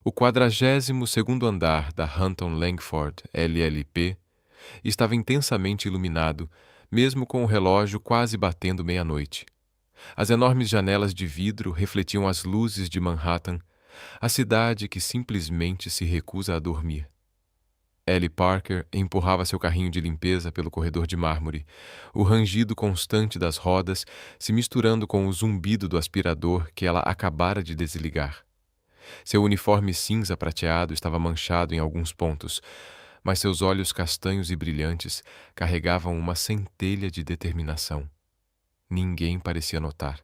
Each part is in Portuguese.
O 42º andar da Hunton Langford LLP estava intensamente iluminado, mesmo com o relógio quase batendo meia-noite. As enormes janelas de vidro refletiam as luzes de Manhattan, a cidade que simplesmente se recusa a dormir. Ellie Parker empurrava seu carrinho de limpeza pelo corredor de mármore, o rangido constante das rodas se misturando com o zumbido do aspirador que ela acabara de desligar. Seu uniforme cinza prateado estava manchado em alguns pontos, mas seus olhos castanhos e brilhantes carregavam uma centelha de determinação. Ninguém parecia notar.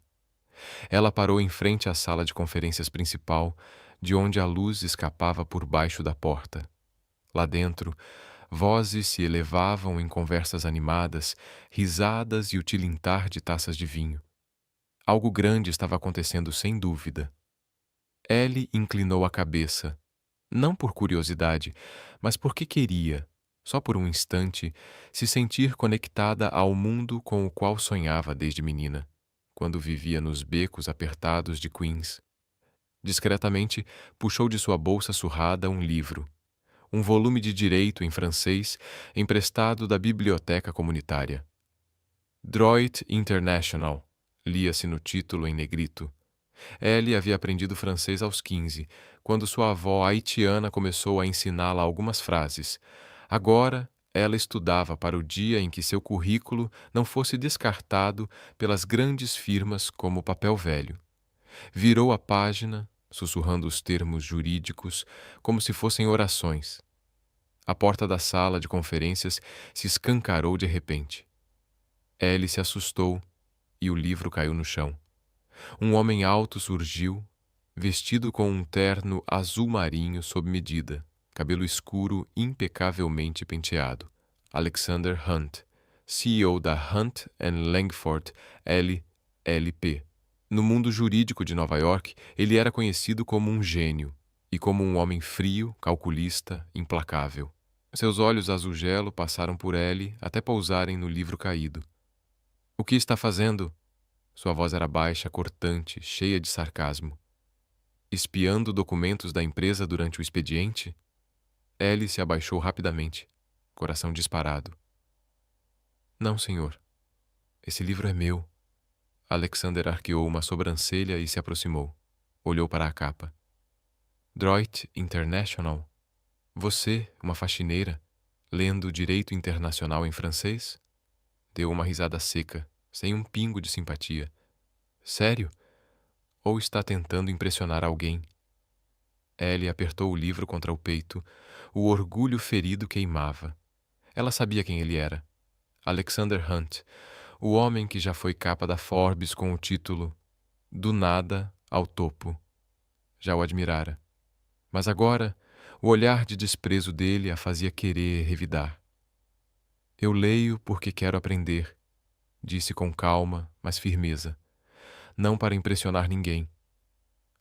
Ela parou em frente à sala de conferências principal, de onde a luz escapava por baixo da porta. Lá dentro, vozes se elevavam em conversas animadas, risadas e o tilintar de taças de vinho. Algo grande estava acontecendo sem dúvida. Ellie inclinou a cabeça, não por curiosidade, mas porque queria, só por um instante, se sentir conectada ao mundo com o qual sonhava desde menina, quando vivia nos becos apertados de Queens. Discretamente, puxou de sua bolsa surrada um livro, um volume de direito em francês emprestado da biblioteca comunitária. Droit International, lia-se no título em negrito. Ellie havia aprendido francês aos 15, quando sua avó haitiana começou a ensiná-la algumas frases. Agora, ela estudava para o dia em que seu currículo não fosse descartado pelas grandes firmas como papel velho. Virou a página, sussurrando os termos jurídicos como se fossem orações. A porta da sala de conferências se escancarou de repente. Ellie se assustou e o livro caiu no chão. Um homem alto surgiu, vestido com um terno azul marinho sob medida, cabelo escuro impecavelmente penteado. Alexander Hunt, CEO da Hunt and Langford LLP. No mundo jurídico de Nova York, ele era conhecido como um gênio e como um homem frio, calculista, implacável. Seus olhos azul gelo passaram por Ellie até pousarem no livro caído. "O que está fazendo?" Sua voz era baixa, cortante, cheia de sarcasmo. "Espiando documentos da empresa durante o expediente?" Ellie se abaixou rapidamente, coração disparado. "Não, senhor. Esse livro é meu." Alexander arqueou uma sobrancelha e se aproximou. Olhou para a capa. "Droit International? Você, uma faxineira, lendo direito internacional em francês?" Deu uma risada seca, sem um pingo de simpatia. "Sério? Ou está tentando impressionar alguém?" Ellie apertou o livro contra o peito. O orgulho ferido queimava. Ela sabia quem ele era. Alexander Hunt, o homem que já foi capa da Forbes com o título "Do Nada ao Topo." Já o admirara. Mas agora, o olhar de desprezo dele a fazia querer revidar. "Eu leio porque quero aprender", disse com calma, mas firmeza. Não para impressionar ninguém.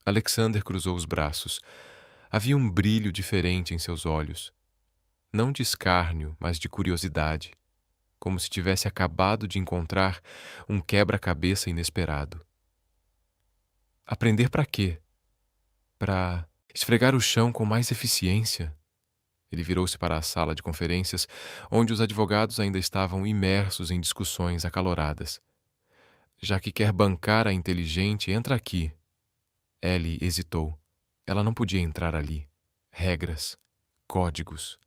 Alexander cruzou os braços. Havia um brilho diferente em seus olhos. Não de escárnio, mas de curiosidade. Como se tivesse acabado de encontrar um quebra-cabeça inesperado. "Aprender para quê?" "Para esfregar o chão com mais eficiência." Ele virou-se para a sala de conferências, onde os advogados ainda estavam imersos em discussões acaloradas. "Já que quer bancar a inteligente, entra aqui." Ellie hesitou. Ela não podia entrar ali. Regras, códigos.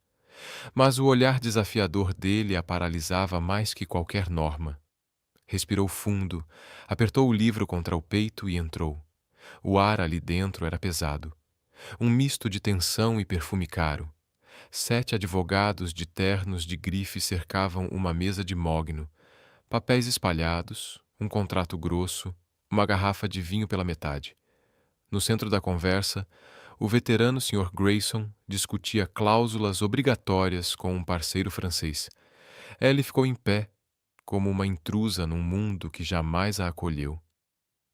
Mas o olhar desafiador dele a paralisava mais que qualquer norma. Respirou fundo, apertou o livro contra o peito e entrou. O ar ali dentro era pesado. Um misto de tensão e perfume caro. 7 advogados de ternos de grife cercavam uma mesa de mogno. Papéis espalhados, um contrato grosso, uma garrafa de vinho pela metade. No centro da conversa, o veterano Sr. Grayson discutia cláusulas obrigatórias com um parceiro francês. Ellie ficou em pé, como uma intrusa num mundo que jamais a acolheu.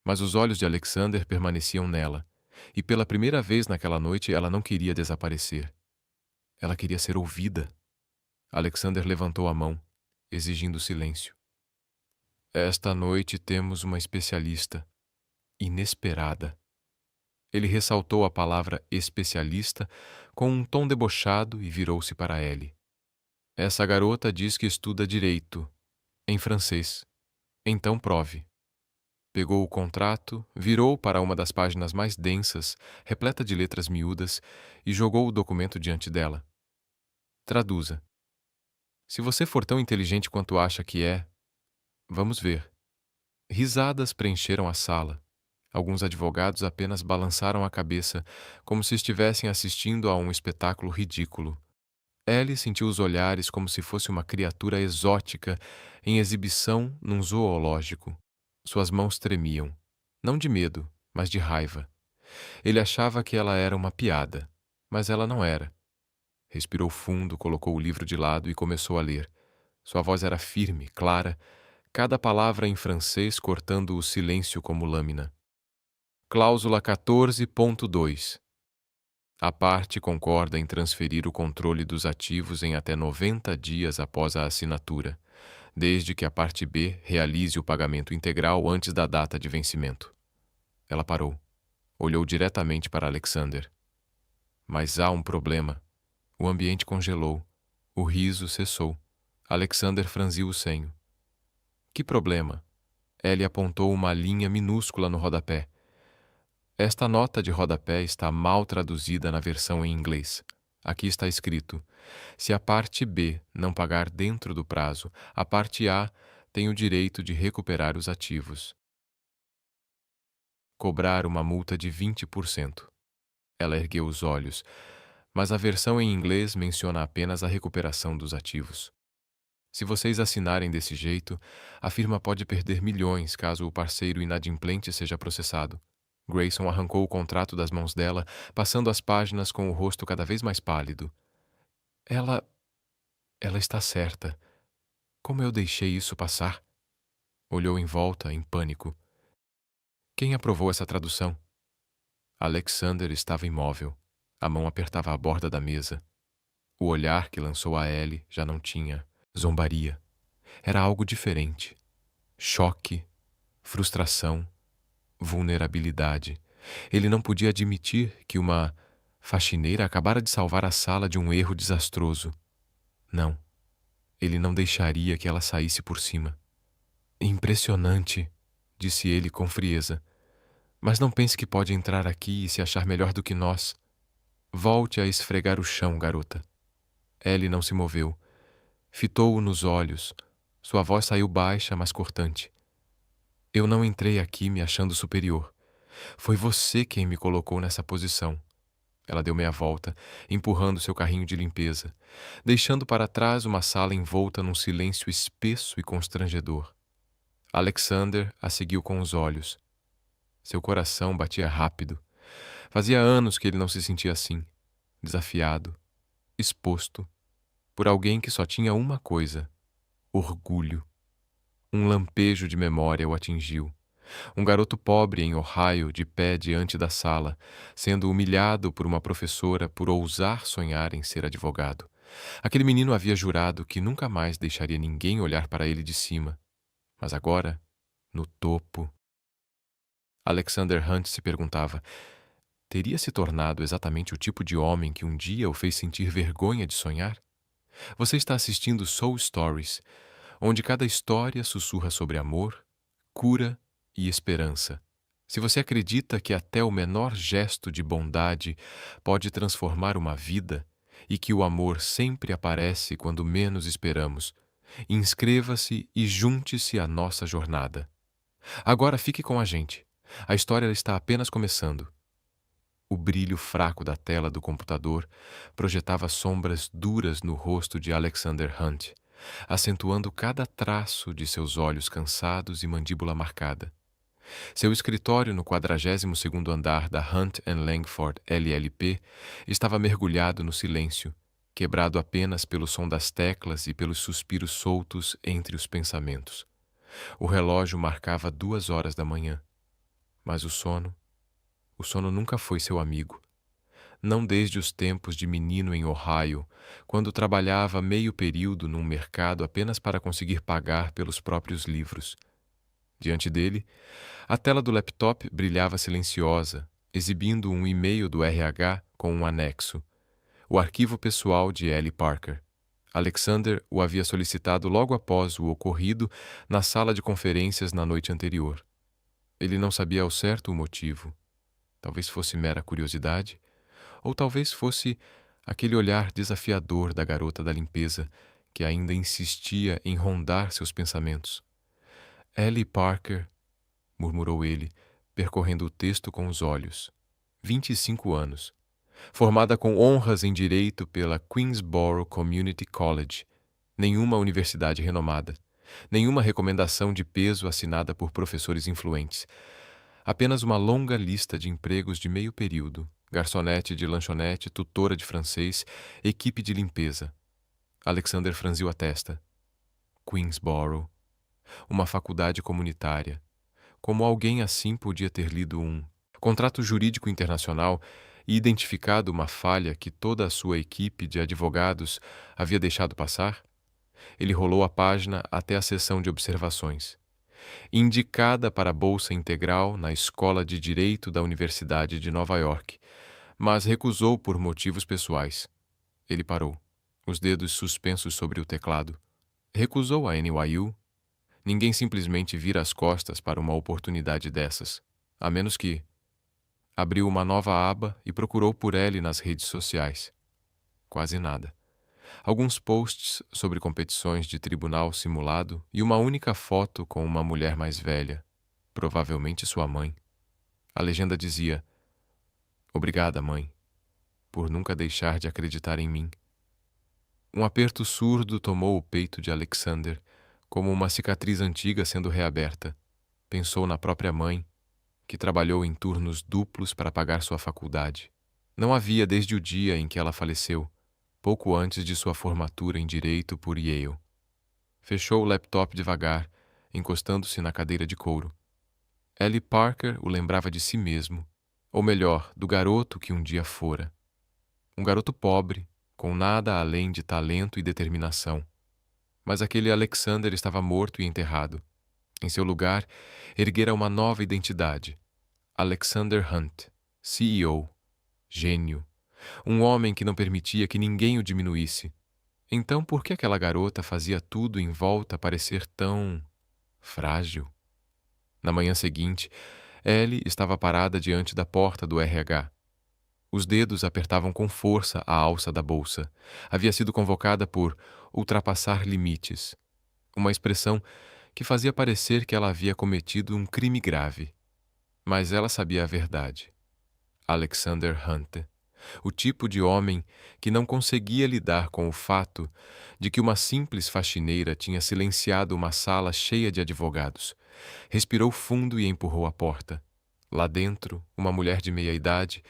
Mas os olhos de Alexander permaneciam nela, e pela primeira vez naquela noite ela não queria desaparecer. Ela queria ser ouvida. Alexander levantou a mão, exigindo silêncio. "Esta noite temos uma especialista. Inesperada." Ele ressaltou a palavra especialista com um tom debochado e virou-se para Ellie. Essa garota diz que estuda direito, em francês. Então prove. Pegou o contrato, virou para uma das páginas mais densas, repleta de letras miúdas, e jogou o documento diante dela. Traduza. Se você for tão inteligente quanto acha que é, vamos ver. Risadas preencheram a sala. Alguns advogados apenas balançaram a cabeça, como se estivessem assistindo a um espetáculo ridículo. Ellie sentiu os olhares como se fosse uma criatura exótica em exibição num zoológico. Suas mãos tremiam, não de medo, mas de raiva. Ele achava que ela era uma piada, mas ela não era. Respirou fundo, colocou o livro de lado e começou a ler. Sua voz era firme, clara, cada palavra em francês cortando o silêncio como lâmina. Cláusula 14.2. A parte concorda em transferir o controle dos ativos em até 90 dias após a assinatura, desde que a parte B realize o pagamento integral antes da data de vencimento. Ela parou. Olhou diretamente para Alexander. Mas há um problema. O ambiente congelou. O riso cessou. Alexander franziu o senho. Que problema? Ellie apontou uma linha minúscula no rodapé. Esta nota de rodapé está mal traduzida na versão em inglês. Aqui está escrito: se a parte B não pagar dentro do prazo, a parte A tem o direito de recuperar os ativos. Cobrar uma multa de 20%. Ela ergueu os olhos, mas a versão em inglês menciona apenas a recuperação dos ativos. Se vocês assinarem desse jeito, a firma pode perder milhões caso o parceiro inadimplente seja processado. Grayson arrancou o contrato das mãos dela, passando as páginas com o rosto cada vez mais pálido. Ela está certa. Como eu deixei isso passar? Olhou em volta, em pânico. Quem aprovou essa tradução? Alexander estava imóvel. A mão apertava a borda da mesa. O olhar que lançou a Ellie já não tinha zombaria. Era algo diferente. Choque, frustração, vulnerabilidade. Ele não podia admitir que uma faxineira acabara de salvar a sala de um erro desastroso. Não. Ele não deixaria que ela saísse por cima. Impressionante, disse ele com frieza. Mas não pense que pode entrar aqui e se achar melhor do que nós. Volte a esfregar o chão, garota. Ellie não se moveu. Fitou-o nos olhos. Sua voz saiu baixa, mas cortante. Eu não entrei aqui me achando superior. Foi você quem me colocou nessa posição. Ela deu meia volta, empurrando seu carrinho de limpeza, deixando para trás uma sala envolta num silêncio espesso e constrangedor. Alexander a seguiu com os olhos. Seu coração batia rápido. Fazia anos que ele não se sentia assim, desafiado, exposto, por alguém que só tinha uma coisa: orgulho. Um lampejo de memória o atingiu. Um garoto pobre em Ohio, de pé diante da sala, sendo humilhado por uma professora por ousar sonhar em ser advogado. Aquele menino havia jurado que nunca mais deixaria ninguém olhar para ele de cima. Mas agora, no topo... Alexander Hunt se perguntava: teria se tornado exatamente o tipo de homem que um dia o fez sentir vergonha de sonhar? Você está assistindo Soul Stories, onde cada história sussurra sobre amor, cura e esperança. Se você acredita que até o menor gesto de bondade pode transformar uma vida e que o amor sempre aparece quando menos esperamos, inscreva-se e junte-se à nossa jornada. Agora fique com a gente. A história está apenas começando. O brilho fraco da tela do computador projetava sombras duras no rosto de Alexander Hunt, acentuando cada traço de seus olhos cansados e mandíbula marcada. Seu escritório no 42º andar da Hunt Langford LLP estava mergulhado no silêncio, quebrado apenas pelo som das teclas e pelos suspiros soltos entre os pensamentos. O relógio marcava 2 horas da manhã. Mas o sono nunca foi seu amigo. Não desde os tempos de menino em Ohio, quando trabalhava meio período num mercado apenas para conseguir pagar pelos próprios livros. Diante dele, a tela do laptop brilhava silenciosa, exibindo um e-mail do RH com um anexo, o arquivo pessoal de Ellie Parker. Alexander o havia solicitado logo após o ocorrido na sala de conferências na noite anterior. Ele não sabia ao certo o motivo. Talvez fosse mera curiosidade, ou talvez fosse aquele olhar desafiador da garota da limpeza que ainda insistia em rondar seus pensamentos. Ellie Parker, murmurou ele, percorrendo o texto com os olhos. 25 anos. Formada com honras em Direito pela Queensborough Community College. Nenhuma universidade renomada. Nenhuma recomendação de peso assinada por professores influentes. Apenas uma longa lista de empregos de meio período. Garçonete de lanchonete, tutora de francês, equipe de limpeza. Alexander franziu a testa. Queensborough. Uma faculdade comunitária. Como alguém assim podia ter lido um contrato jurídico internacional e identificado uma falha que toda a sua equipe de advogados havia deixado passar? Ele rolou a página até a seção de observações. Indicada para bolsa integral na Escola de Direito da Universidade de Nova York, mas recusou por motivos pessoais. Ele parou, os dedos suspensos sobre o teclado. Recusou a NYU? Ninguém simplesmente vira as costas para uma oportunidade dessas, a menos que... Abriu uma nova aba e procurou por Ellie nas redes sociais. Quase nada. Alguns posts sobre competições de tribunal simulado e uma única foto com uma mulher mais velha, provavelmente sua mãe. A legenda dizia: "Obrigada, mãe, por nunca deixar de acreditar em mim." Um aperto surdo tomou o peito de Alexander, como uma cicatriz antiga sendo reaberta. Pensou na própria mãe, que trabalhou em turnos duplos para pagar sua faculdade. Não havia desde o dia em que ela faleceu, pouco antes de sua formatura em Direito por Yale. Fechou o laptop devagar, encostando-se na cadeira de couro. Ellie Parker o lembrava de si mesmo, ou melhor, do garoto que um dia fora. Um garoto pobre, com nada além de talento e determinação. Mas aquele Alexander estava morto e enterrado. Em seu lugar, erguera uma nova identidade. Alexander Hunt, CEO, gênio, um homem que não permitia que ninguém o diminuísse. Então por que aquela garota fazia tudo em volta parecer tão... frágil? Na manhã seguinte, Ellie estava parada diante da porta do RH. Os dedos apertavam com força a alça da bolsa. Havia sido convocada por ultrapassar limites, uma expressão que fazia parecer que ela havia cometido um crime grave. Mas ela sabia a verdade. Alexander Hunt, o tipo de homem que não conseguia lidar com o fato de que uma simples faxineira tinha silenciado uma sala cheia de advogados. Respirou fundo e empurrou a porta. Lá dentro, uma mulher de meia-idade,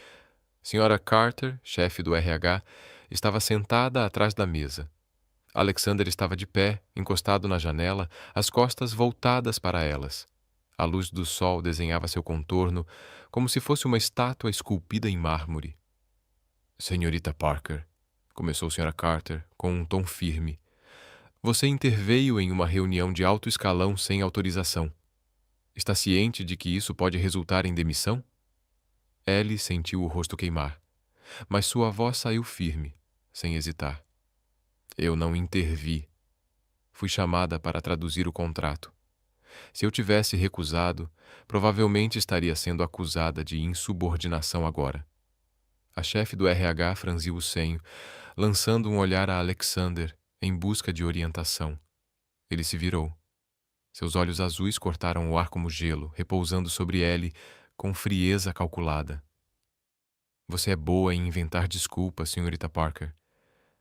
Sra. Carter, chefe do RH, estava sentada atrás da mesa. Alexander estava de pé, encostado na janela, as costas voltadas para elas. A luz do sol desenhava seu contorno como se fosse uma estátua esculpida em mármore. "Senhorita Parker", começou Sra. Carter com um tom firme, "você interveio em uma reunião de alto escalão sem autorização. Está ciente de que isso pode resultar em demissão?" Ellie sentiu o rosto queimar, mas sua voz saiu firme, sem hesitar. "Eu não intervi. Fui chamada para traduzir o contrato. Se eu tivesse recusado, provavelmente estaria sendo acusada de insubordinação agora." A chefe do RH franziu o senho, lançando um olhar a Alexander em busca de orientação. Ele se virou. Seus olhos azuis cortaram o ar como gelo, repousando sobre Ellie com frieza calculada. "Você é boa em inventar desculpas, senhorita Parker,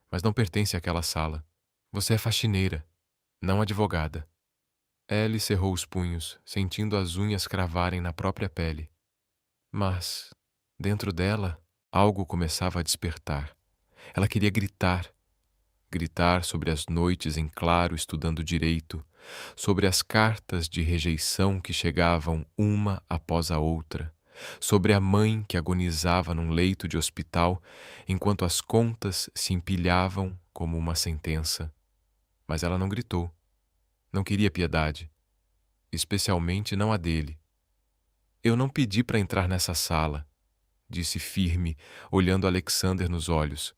mas não pertence àquela sala. Você é faxineira, não advogada." Ellie cerrou os punhos, sentindo as unhas cravarem na própria pele. Mas, dentro dela, algo começava a despertar. Ela queria gritar. Gritar sobre as noites em claro estudando direito, sobre as cartas de rejeição que chegavam uma após a outra, sobre a mãe que agonizava num leito de hospital enquanto as contas se empilhavam como uma sentença. Mas ela não gritou. Não queria piedade, especialmente não a dele. "Eu não pedi para entrar nessa sala." disse firme, olhando Alexander nos olhos.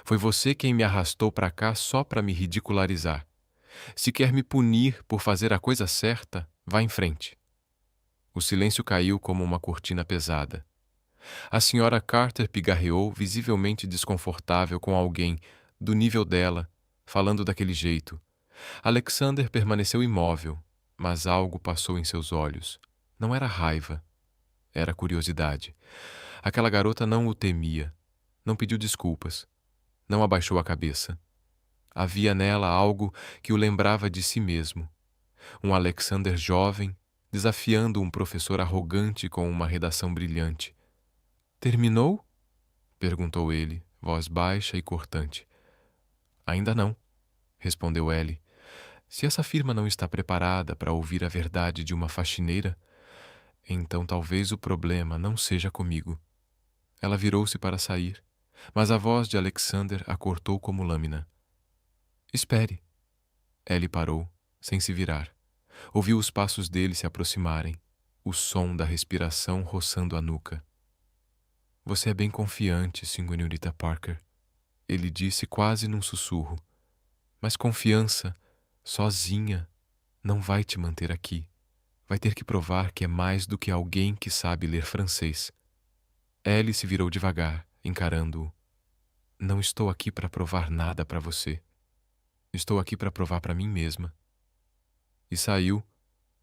Foi você quem me arrastou para cá só para me ridicularizar. Se quer me punir por fazer a coisa certa, vá em frente. O silêncio caiu como uma cortina pesada. A senhora Carter pigarreou, visivelmente desconfortável com alguém, do nível dela, falando daquele jeito. Alexander permaneceu imóvel, mas algo passou em seus olhos. Não era raiva, era curiosidade. Aquela garota não o temia, não pediu desculpas, não abaixou a cabeça. Havia nela algo que o lembrava de si mesmo. Um Alexander jovem, desafiando um professor arrogante com uma redação brilhante. Terminou? Perguntou ele, voz baixa e cortante. Ainda não, respondeu Ellie. Se essa firma não está preparada para ouvir a verdade de uma faxineira, então talvez o problema não seja comigo. Ela virou-se para sair, mas a voz de Alexander a cortou como lâmina. Espere. Ellie parou, sem se virar. Ouviu os passos dele se aproximarem, o som da respiração roçando a nuca. Você é bem confiante, senhorita Parker, ele disse quase num sussurro. Mas confiança, sozinha, não vai te manter aqui. Vai ter que provar que é mais do que alguém que sabe ler francês. Ellie se virou devagar, encarando-o. Não estou aqui para provar nada para você. Estou aqui para provar para mim mesma. E saiu,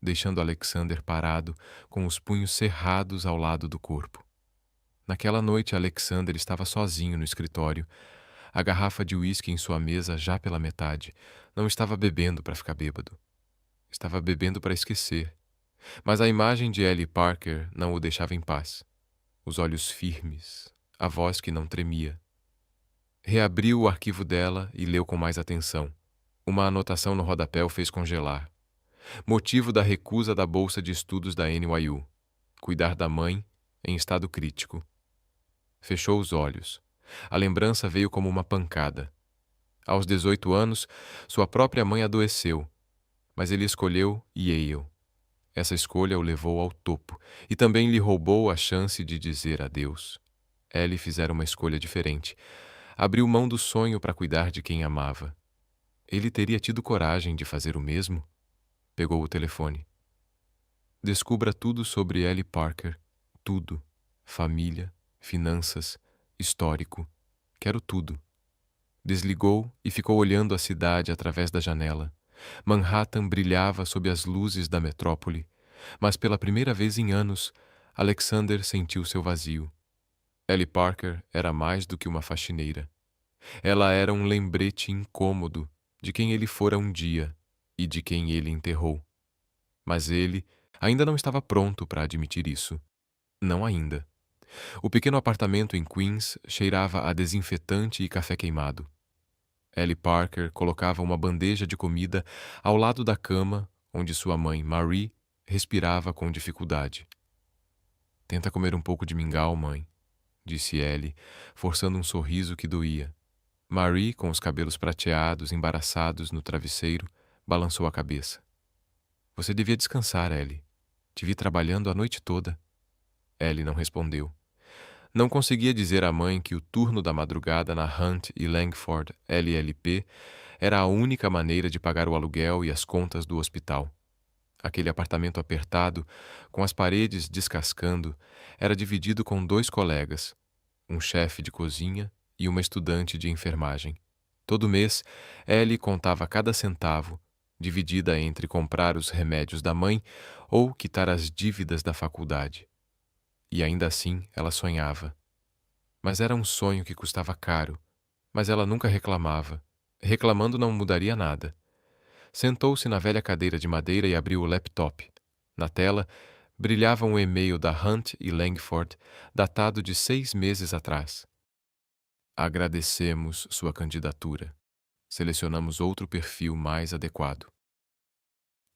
deixando Alexander parado, com os punhos cerrados ao lado do corpo. Naquela noite, Alexander estava sozinho no escritório, a garrafa de uísque em sua mesa já pela metade. Não estava bebendo para ficar bêbado. Estava bebendo para esquecer. Mas a imagem de Ellie Parker não o deixava em paz. Os olhos firmes, a voz que não tremia. Reabriu o arquivo dela e leu com mais atenção. Uma anotação no rodapé o fez congelar. Motivo da recusa da bolsa de estudos da NYU. Cuidar da mãe em estado crítico. Fechou os olhos. A lembrança veio como uma pancada. Aos 18 anos, sua própria mãe adoeceu, mas ele escolheu Yale. Essa escolha o levou ao topo e também lhe roubou a chance de dizer adeus. Ellie fizera uma escolha diferente. Abriu mão do sonho para cuidar de quem amava. Ele teria tido coragem de fazer o mesmo? Pegou o telefone. Descubra tudo sobre Ellie Parker. Tudo. Família, finanças, histórico. Quero tudo. Desligou e ficou olhando a cidade através da janela. Manhattan brilhava sob as luzes da metrópole, mas pela primeira vez em anos, Alexander sentiu seu vazio. Ellie Parker era mais do que uma faxineira. Ela era um lembrete incômodo de quem ele fora um dia e de quem ele enterrou. Mas ele ainda não estava pronto para admitir isso. Não ainda. O pequeno apartamento em Queens cheirava a desinfetante e café queimado. Ellie Parker colocava uma bandeja de comida ao lado da cama onde sua mãe, Marie, respirava com dificuldade. Tenta comer um pouco de mingau, mãe, disse Ellie, forçando um sorriso que doía. Marie, com os cabelos prateados, embaraçados no travesseiro, balançou a cabeça. Você devia descansar, Ellie. Te vi trabalhando a noite toda. Ellie não respondeu. Não conseguia dizer à mãe que o turno da madrugada na Hunt e Langford LLP era a única maneira de pagar o aluguel e as contas do hospital. Aquele apartamento apertado, com as paredes descascando, era dividido com 2 colegas, um chefe de cozinha e uma estudante de enfermagem. Todo mês, Ellie contava cada centavo, dividida entre comprar os remédios da mãe ou quitar as dívidas da faculdade. E ainda assim ela sonhava. Mas era um sonho que custava caro, mas ela nunca reclamava. Reclamando não mudaria nada. Sentou-se na velha cadeira de madeira e abriu o laptop. Na tela, brilhava um e-mail da Hunt e Langford, datado de 6 meses atrás. Agradecemos sua candidatura. Selecionamos outro perfil mais adequado.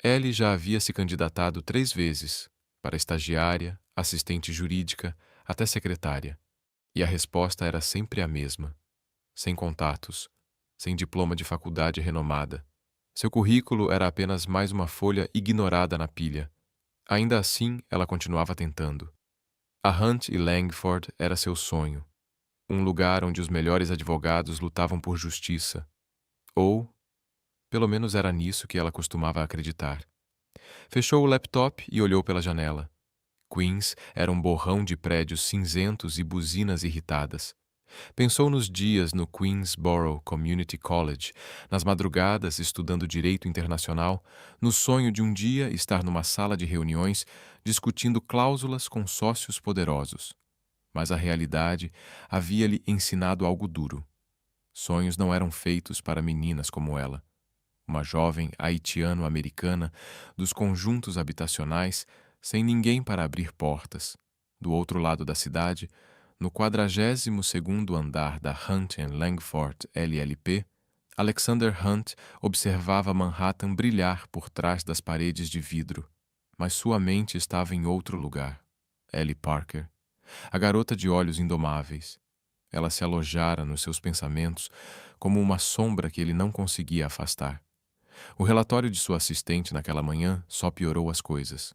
Ellie já havia se candidatado 3 vezes, para estagiária, assistente jurídica, até secretária. E a resposta era sempre a mesma. Sem contatos, sem diploma de faculdade renomada. Seu currículo era apenas mais uma folha ignorada na pilha. Ainda assim, ela continuava tentando. A Hunt e Langford era seu sonho, um lugar onde os melhores advogados lutavam por justiça, ou, pelo menos era nisso que ela costumava acreditar. Fechou o laptop e olhou pela janela. Queens era um borrão de prédios cinzentos e buzinas irritadas. Pensou nos dias no Queensborough Community College, nas madrugadas estudando direito internacional, no sonho de um dia estar numa sala de reuniões discutindo cláusulas com sócios poderosos. Mas a realidade havia-lhe ensinado algo duro. Sonhos não eram feitos para meninas como ela. Uma jovem haitiano-americana dos conjuntos habitacionais, sem ninguém para abrir portas. Do outro lado da cidade, no 42º andar da Hunt Langford LLP, Alexander Hunt observava Manhattan brilhar por trás das paredes de vidro, mas sua mente estava em outro lugar. Ellie Parker, a garota de olhos indomáveis. Ela se alojara nos seus pensamentos como uma sombra que ele não conseguia afastar. O relatório de sua assistente naquela manhã só piorou as coisas.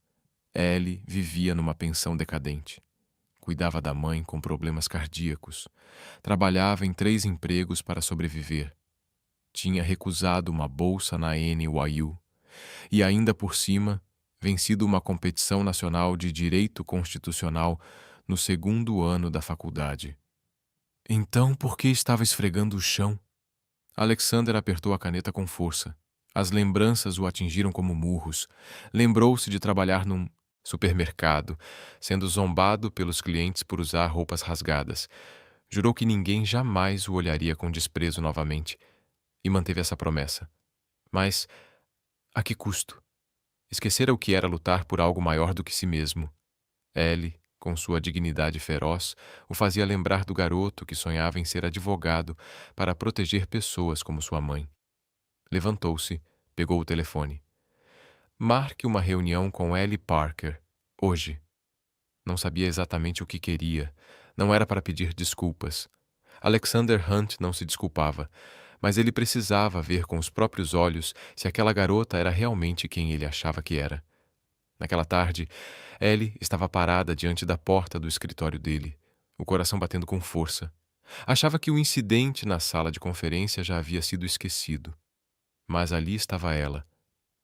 Ellie vivia numa pensão decadente. Cuidava da mãe com problemas cardíacos. Trabalhava em 3 empregos para sobreviver. Tinha recusado uma bolsa na NYU. E ainda por cima, vencido uma competição nacional de direito constitucional no 2º ano da faculdade. Então, por que estava esfregando o chão? Alexander apertou a caneta com força. As lembranças o atingiram como murros. Lembrou-se de trabalhar num supermercado, sendo zombado pelos clientes por usar roupas rasgadas. Jurou que ninguém jamais o olharia com desprezo novamente, e manteve essa promessa. Mas, a que custo? Esquecera o que era lutar por algo maior do que si mesmo. Ellie, com sua dignidade feroz, o fazia lembrar do garoto que sonhava em ser advogado para proteger pessoas como sua mãe. Levantou-se, pegou o telefone. Marque uma reunião com Ellie Parker, hoje. Não sabia exatamente o que queria. Não era para pedir desculpas. Alexander Hunt não se desculpava, mas ele precisava ver com os próprios olhos se aquela garota era realmente quem ele achava que era. Naquela tarde, Ellie estava parada diante da porta do escritório dele, o coração batendo com força. Achava que o incidente na sala de conferência já havia sido esquecido. Mas ali estava ela,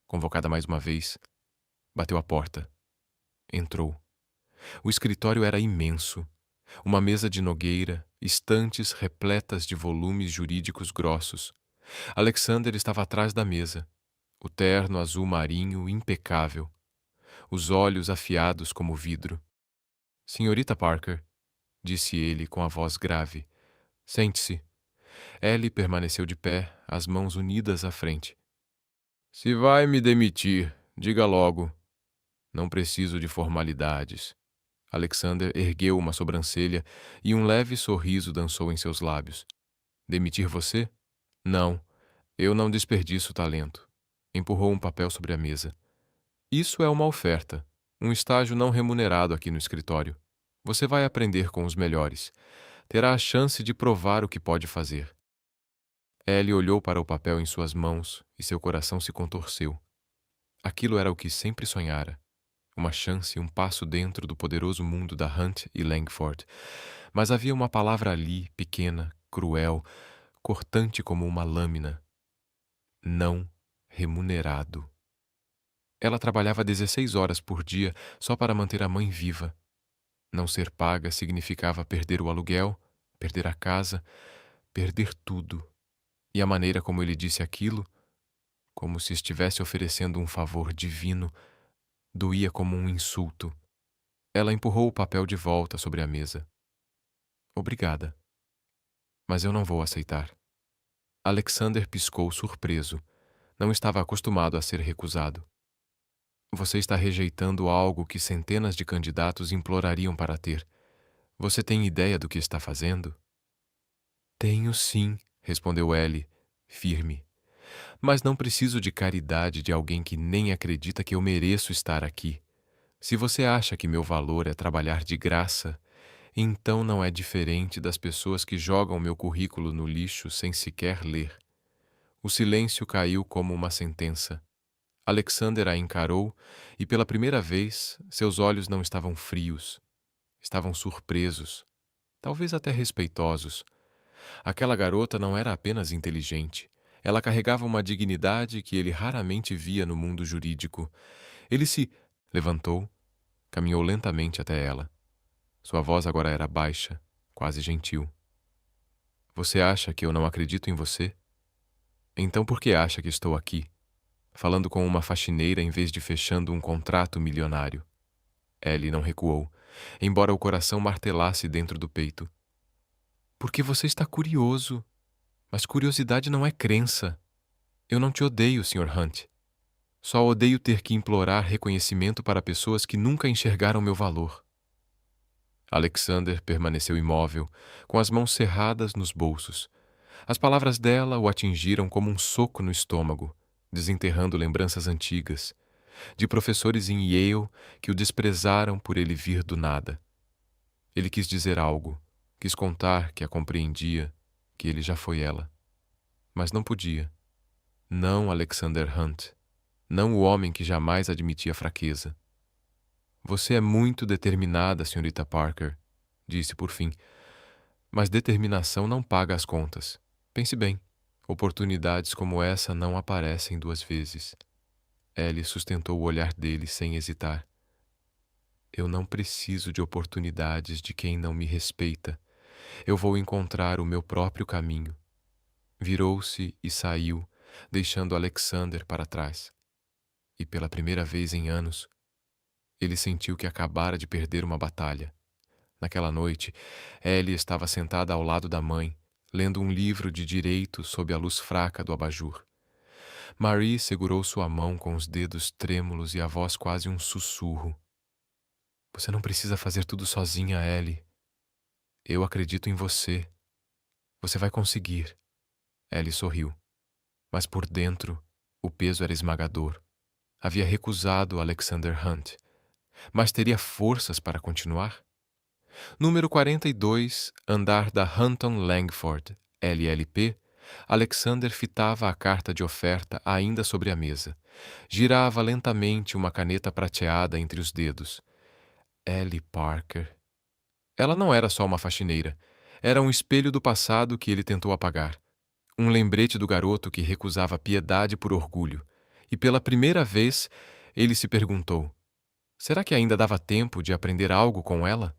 convocada mais uma vez. Bateu a porta. Entrou. O escritório era imenso. Uma mesa de nogueira, estantes repletas de volumes jurídicos grossos. Alexander estava atrás da mesa, o terno azul marinho impecável, os olhos afiados como vidro. Senhorita Parker, disse ele com a voz grave. Sente-se. Ellie permaneceu de pé, as mãos unidas à frente. Se vai me demitir, diga logo. Não preciso de formalidades. Alexander ergueu uma sobrancelha e um leve sorriso dançou em seus lábios. Demitir você? Não. Eu não desperdiço talento. Empurrou um papel sobre a mesa. Isso é uma oferta. Um estágio não remunerado aqui no escritório. Você vai aprender com os melhores. Terá a chance de provar o que pode fazer. Ellie olhou para o papel em suas mãos e seu coração se contorceu. Aquilo era o que sempre sonhara. Uma chance e um passo dentro do poderoso mundo da Hunt e Langford. Mas havia uma palavra ali, pequena, cruel, cortante como uma lâmina. Não remunerado. Ela trabalhava 16 horas por dia só para manter a mãe viva. Não ser paga significava perder o aluguel, perder a casa, perder tudo. E a maneira como ele disse aquilo, como se estivesse oferecendo um favor divino, doía como um insulto. Ela empurrou o papel de volta sobre a mesa. Obrigada. Mas eu não vou aceitar. Alexander piscou surpreso. Não estava acostumado a ser recusado. Você está rejeitando algo que centenas de candidatos implorariam para ter. Você tem ideia do que está fazendo? Tenho sim, respondeu Ellie, firme. Mas não preciso de caridade de alguém que nem acredita que eu mereço estar aqui. Se você acha que meu valor é trabalhar de graça, então não é diferente das pessoas que jogam meu currículo no lixo sem sequer ler. O silêncio caiu como uma sentença. Alexander a encarou e, pela primeira vez, seus olhos não estavam frios. Estavam surpresos, talvez até respeitosos. Aquela garota não era apenas inteligente. Ela carregava uma dignidade que ele raramente via no mundo jurídico. Ele se levantou, caminhou lentamente até ela. Sua voz agora era baixa, quase gentil. Você acha que eu não acredito em você? Então por que acha que estou aqui, falando com uma faxineira em vez de fechando um contrato milionário? Ellie não recuou, embora o coração martelasse dentro do peito. Porque você está curioso. Mas curiosidade não é crença. Eu não te odeio, Sr. Hunt. Só odeio ter que implorar reconhecimento para pessoas que nunca enxergaram meu valor. Alexander permaneceu imóvel, com as mãos cerradas nos bolsos. As palavras dela o atingiram como um soco no estômago, desenterrando lembranças antigas, de professores em Yale que o desprezaram por ele vir do nada. Ele quis dizer algo, quis contar que a compreendia, que ele já foi ela. Mas não podia. Não Alexander Hunt. Não o homem que jamais admitia fraqueza. Você é muito determinada, senhorita Parker, disse por fim. Mas determinação não paga as contas. Pense bem, oportunidades como essa não aparecem duas vezes. Ellie sustentou o olhar dele sem hesitar. Eu não preciso de oportunidades de quem não me respeita. Eu vou encontrar o meu próprio caminho. Virou-se e saiu, deixando Alexander para trás. E pela primeira vez em anos, ele sentiu que acabara de perder uma batalha. Naquela noite, Ellie estava sentada ao lado da mãe, lendo um livro de direito sob a luz fraca do abajur. Marie segurou sua mão com os dedos trêmulos e a voz quase um sussurro. Você não precisa fazer tudo sozinha, Ellie. Eu acredito em você. Você vai conseguir. Ellie sorriu. Mas por dentro, o peso era esmagador. Havia recusado Alexander Hunt, mas teria forças para continuar? Número 42, andar da Hunton Langford, LLP, Alexander fitava a carta de oferta ainda sobre a mesa. Girava lentamente uma caneta prateada entre os dedos. Ellie Parker. Ela não era só uma faxineira. Era um espelho do passado que ele tentou apagar. Um lembrete do garoto que recusava piedade por orgulho. E pela primeira vez, ele se perguntou: será que ainda dava tempo de aprender algo com ela?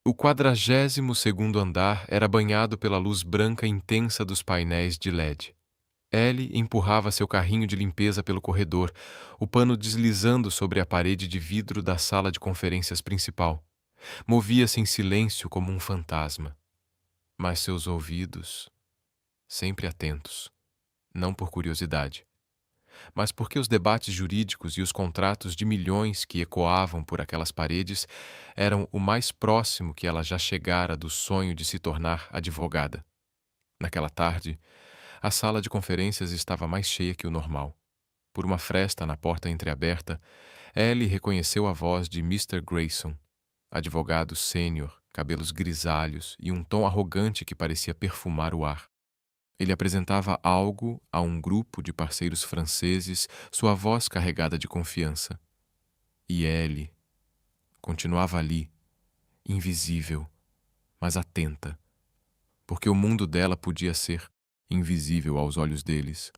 O 42º andar era banhado pela luz branca intensa dos painéis de LED. Ellie empurrava seu carrinho de limpeza pelo corredor, o pano deslizando sobre a parede de vidro da sala de conferências principal. Movia-se em silêncio como um fantasma. Mas seus ouvidos, sempre atentos, não por curiosidade, mas porque os debates jurídicos e os contratos de milhões que ecoavam por aquelas paredes eram o mais próximo que ela já chegara do sonho de se tornar advogada. Naquela tarde, a sala de conferências estava mais cheia que o normal. Por uma fresta na porta entreaberta, Ellie reconheceu a voz de Mr. Grayson, advogado sênior, cabelos grisalhos e um tom arrogante que parecia perfumar o ar. Ele apresentava algo a um grupo de parceiros franceses, sua voz carregada de confiança. E Ellie continuava ali, invisível, mas atenta, porque o mundo dela podia ser invisível aos olhos deles.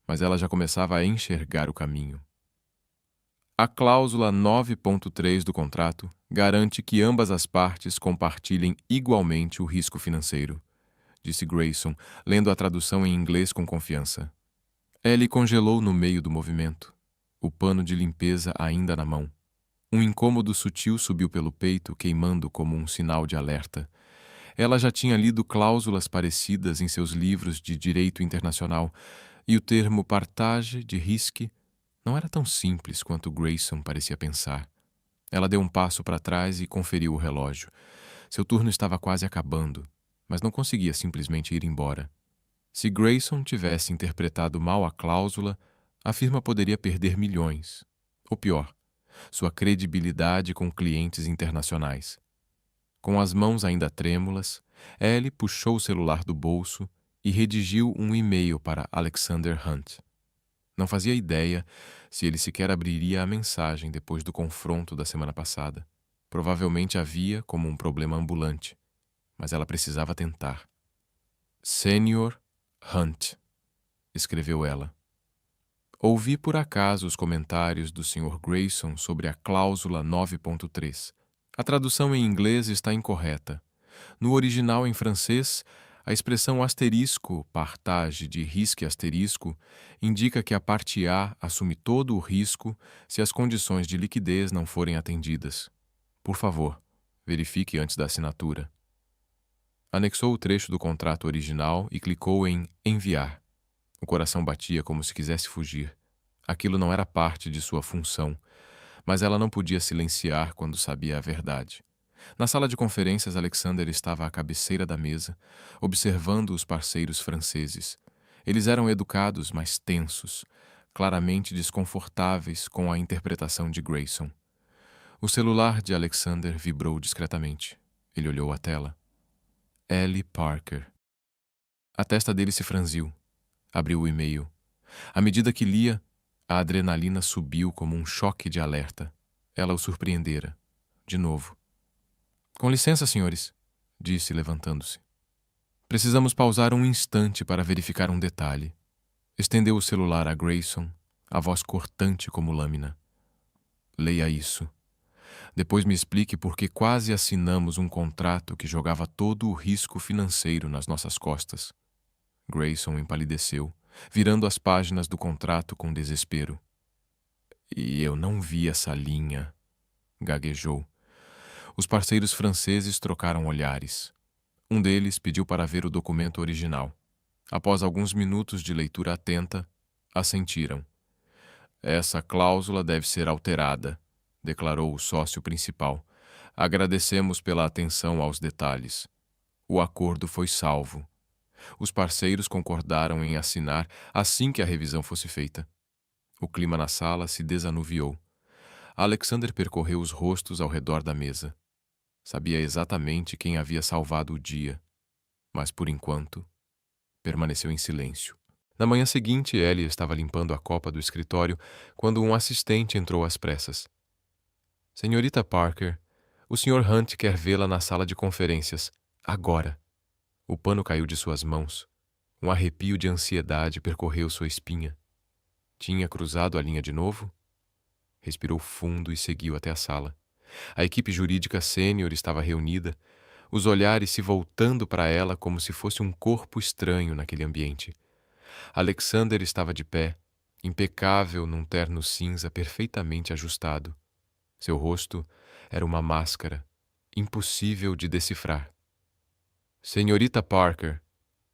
Mas ela já começava a enxergar o caminho. A cláusula 9.3 do contrato garante que ambas as partes compartilhem igualmente o risco financeiro, disse Grayson, lendo a tradução em inglês com confiança. Ellie congelou no meio do movimento, o pano de limpeza ainda na mão. Um incômodo sutil subiu pelo peito, queimando como um sinal de alerta. Ela já tinha lido cláusulas parecidas em seus livros de direito internacional, e o termo partage de risque não era tão simples quanto Grayson parecia pensar. Ela deu um passo para trás e conferiu o relógio. Seu turno estava quase acabando, mas não conseguia simplesmente ir embora. Se Grayson tivesse interpretado mal a cláusula, a firma poderia perder milhões. Ou pior, sua credibilidade com clientes internacionais. Com as mãos ainda trêmulas, Ellie puxou o celular do bolso e redigiu um e-mail para Alexander Hunt. Não fazia ideia se ele sequer abriria a mensagem depois do confronto da semana passada. Provavelmente havia como um problema ambulante, mas ela precisava tentar. Senior Hunt, escreveu ela. Ouvi por acaso os comentários do Sr. Grayson sobre a cláusula 9.3. A tradução em inglês está incorreta. No original em francês, a expressão asterisco, partage de risque asterisco, indica que a parte A assume todo o risco se as condições de liquidez não forem atendidas. Por favor, verifique antes da assinatura. Anexou o trecho do contrato original e clicou em enviar. O coração batia como se quisesse fugir. Aquilo não era parte de sua função, mas ela não podia silenciar quando sabia a verdade. Na sala de conferências, Alexander estava à cabeceira da mesa, observando os parceiros franceses. Eles eram educados, mas tensos, claramente desconfortáveis com a interpretação de Grayson. O celular de Alexander vibrou discretamente. Ele olhou a tela. Ellie Parker. A testa dele se franziu. Abriu o e-mail. À medida que lia, a adrenalina subiu como um choque de alerta. Ela o surpreendera. De novo. Com licença, senhores, disse, levantando-se. Precisamos pausar um instante para verificar um detalhe. Estendeu o celular a Grayson, a voz cortante como lâmina. Leia isso. Depois me explique por que quase assinamos um contrato que jogava todo o risco financeiro nas nossas costas. Grayson empalideceu, virando as páginas do contrato com desespero. E eu não vi essa linha, gaguejou. Os parceiros franceses trocaram olhares. Um deles pediu para ver o documento original. Após alguns minutos de leitura atenta, assentiram. Essa cláusula deve ser alterada, declarou o sócio principal. Agradecemos pela atenção aos detalhes. O acordo foi salvo. Os parceiros concordaram em assinar assim que a revisão fosse feita. O clima na sala se desanuviou. Alexander percorreu os rostos ao redor da mesa. Sabia exatamente quem havia salvado o dia, mas, por enquanto, permaneceu em silêncio. Na manhã seguinte, Ellie estava limpando a copa do escritório quando um assistente entrou às pressas. Senhorita Parker, o Sr. Hunt quer vê-la na sala de conferências, agora. O pano caiu de suas mãos. Um arrepio de ansiedade percorreu sua espinha. Tinha cruzado a linha de novo? Respirou fundo e seguiu até a sala. A equipe jurídica sênior estava reunida, os olhares se voltando para ela como se fosse um corpo estranho naquele ambiente. Alexander estava de pé, impecável num terno cinza perfeitamente ajustado. Seu rosto era uma máscara, impossível de decifrar. Senhorita Parker,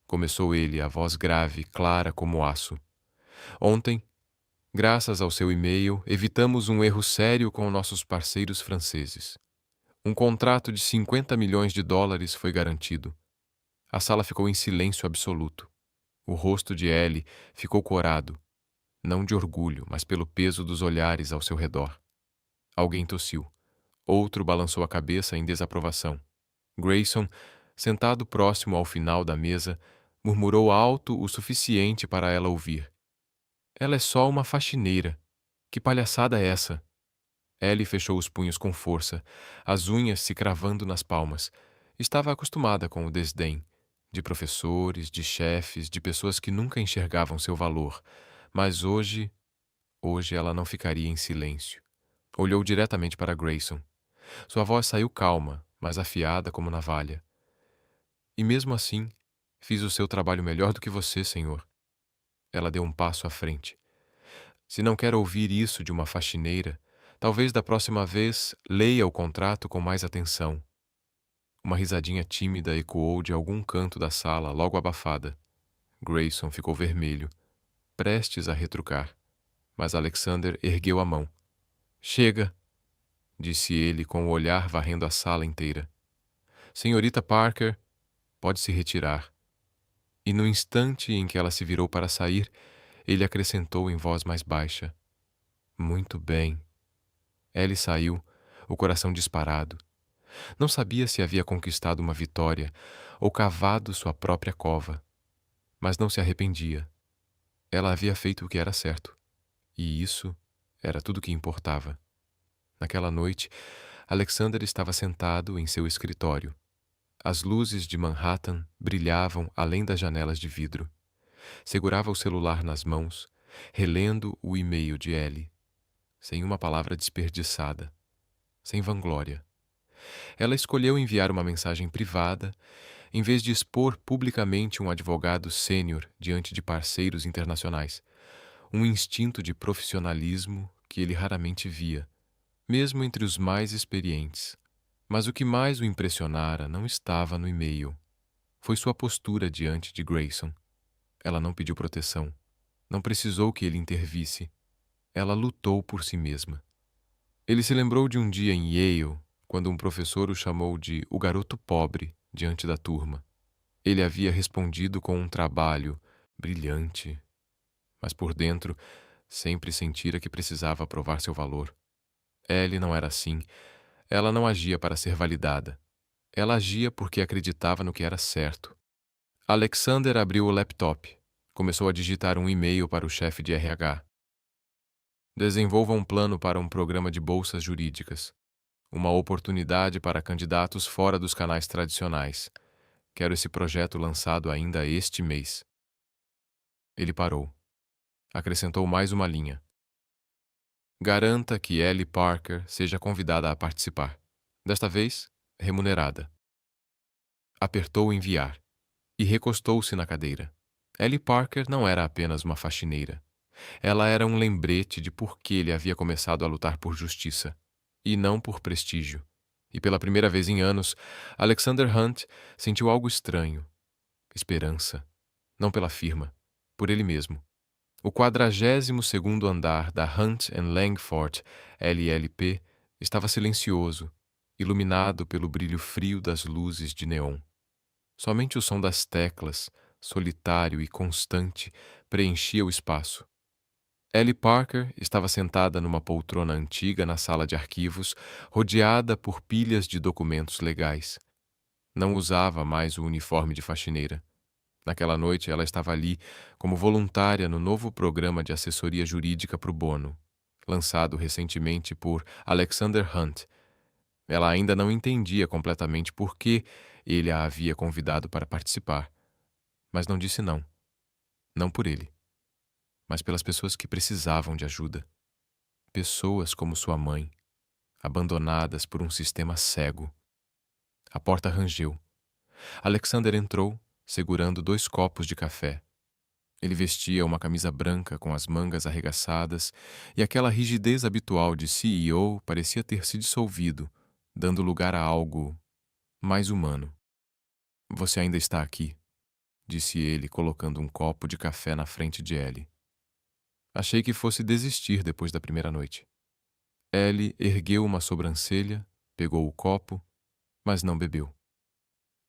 começou ele, a voz grave, clara como aço. Ontem, graças ao seu e-mail, evitamos um erro sério com nossos parceiros franceses. Um contrato de 50 milhões de dólares foi garantido. A sala ficou em silêncio absoluto. O rosto de Ellie ficou corado, não de orgulho, mas pelo peso dos olhares ao seu redor. Alguém tossiu. Outro balançou a cabeça em desaprovação. Grayson, sentado próximo ao final da mesa, murmurou alto o suficiente para ela ouvir. Ela é só uma faxineira. Que palhaçada é essa? Ellie fechou os punhos com força, as unhas se cravando nas palmas. Estava acostumada com o desdém, de professores, de chefes, de pessoas que nunca enxergavam seu valor. Mas hoje ela não ficaria em silêncio. Olhou diretamente para Grayson. Sua voz saiu calma, mas afiada como navalha. E mesmo assim, fiz o seu trabalho melhor do que você, senhor. Ela deu um passo à frente. Se não quer ouvir isso de uma faxineira, talvez da próxima vez leia o contrato com mais atenção. Uma risadinha tímida ecoou de algum canto da sala, logo abafada. Grayson ficou vermelho, prestes a retrucar, mas Alexander ergueu a mão. Chega, disse ele com o olhar varrendo a sala inteira. Senhorita Parker, pode se retirar. E no instante em que ela se virou para sair, ele acrescentou em voz mais baixa. Muito bem. Ellie saiu, o coração disparado. Não sabia se havia conquistado uma vitória ou cavado sua própria cova. Mas não se arrependia. Ela havia feito o que era certo. E isso era tudo que importava. Naquela noite, Alexander estava sentado em seu escritório. As luzes de Manhattan brilhavam além das janelas de vidro. Segurava o celular nas mãos, relendo o e-mail de Ellie, sem uma palavra desperdiçada, sem vanglória. Ela escolheu enviar uma mensagem privada, em vez de expor publicamente um advogado sênior diante de parceiros internacionais, um instinto de profissionalismo que ele raramente via, mesmo entre os mais experientes. Mas o que mais o impressionara não estava no e-mail. Foi sua postura diante de Grayson. Ela não pediu proteção. Não precisou que ele intervisse. Ela lutou por si mesma. Ele se lembrou de um dia em Yale, quando um professor o chamou de o garoto pobre diante da turma. Ele havia respondido com um trabalho brilhante, mas por dentro sempre sentira que precisava provar seu valor. Ellie não era assim. Ela não agia para ser validada. Ela agia porque acreditava no que era certo. Alexander abriu o laptop. Começou a digitar um e-mail para o chefe de RH. Desenvolva um plano para um programa de bolsas jurídicas. Uma oportunidade para candidatos fora dos canais tradicionais. Quero esse projeto lançado ainda este mês. Ele parou. Acrescentou mais uma linha. Garanta que Ellie Parker seja convidada a participar. Desta vez, remunerada. Apertou enviar e recostou-se na cadeira. Ellie Parker não era apenas uma faxineira. Ela era um lembrete de por que ele havia começado a lutar por justiça, e não por prestígio. E pela primeira vez em anos, Alexander Hunt sentiu algo estranho. Esperança. Não pela firma, por ele mesmo. O 42º andar da Hunt and Langford LLP estava silencioso, iluminado pelo brilho frio das luzes de neon. Somente o som das teclas, solitário e constante, preenchia o espaço. Ellie Parker estava sentada numa poltrona antiga na sala de arquivos, rodeada por pilhas de documentos legais. Não usava mais o uniforme de faxineira. Naquela noite, ela estava ali como voluntária no novo programa de assessoria jurídica pro bono, lançado recentemente por Alexander Hunt. Ela ainda não entendia completamente por que ele a havia convidado para participar, mas não disse não. Não por ele, mas pelas pessoas que precisavam de ajuda. Pessoas como sua mãe, abandonadas por um sistema cego. A porta rangeu. Alexander entrou, segurando 2 copos de café. Ele vestia uma camisa branca com as mangas arregaçadas e aquela rigidez habitual de CEO parecia ter se dissolvido, dando lugar a algo mais humano. Você ainda está aqui, disse ele, colocando um copo de café na frente de Ellie. Achei que fosse desistir depois da primeira noite. Ellie ergueu uma sobrancelha, pegou o copo, mas não bebeu.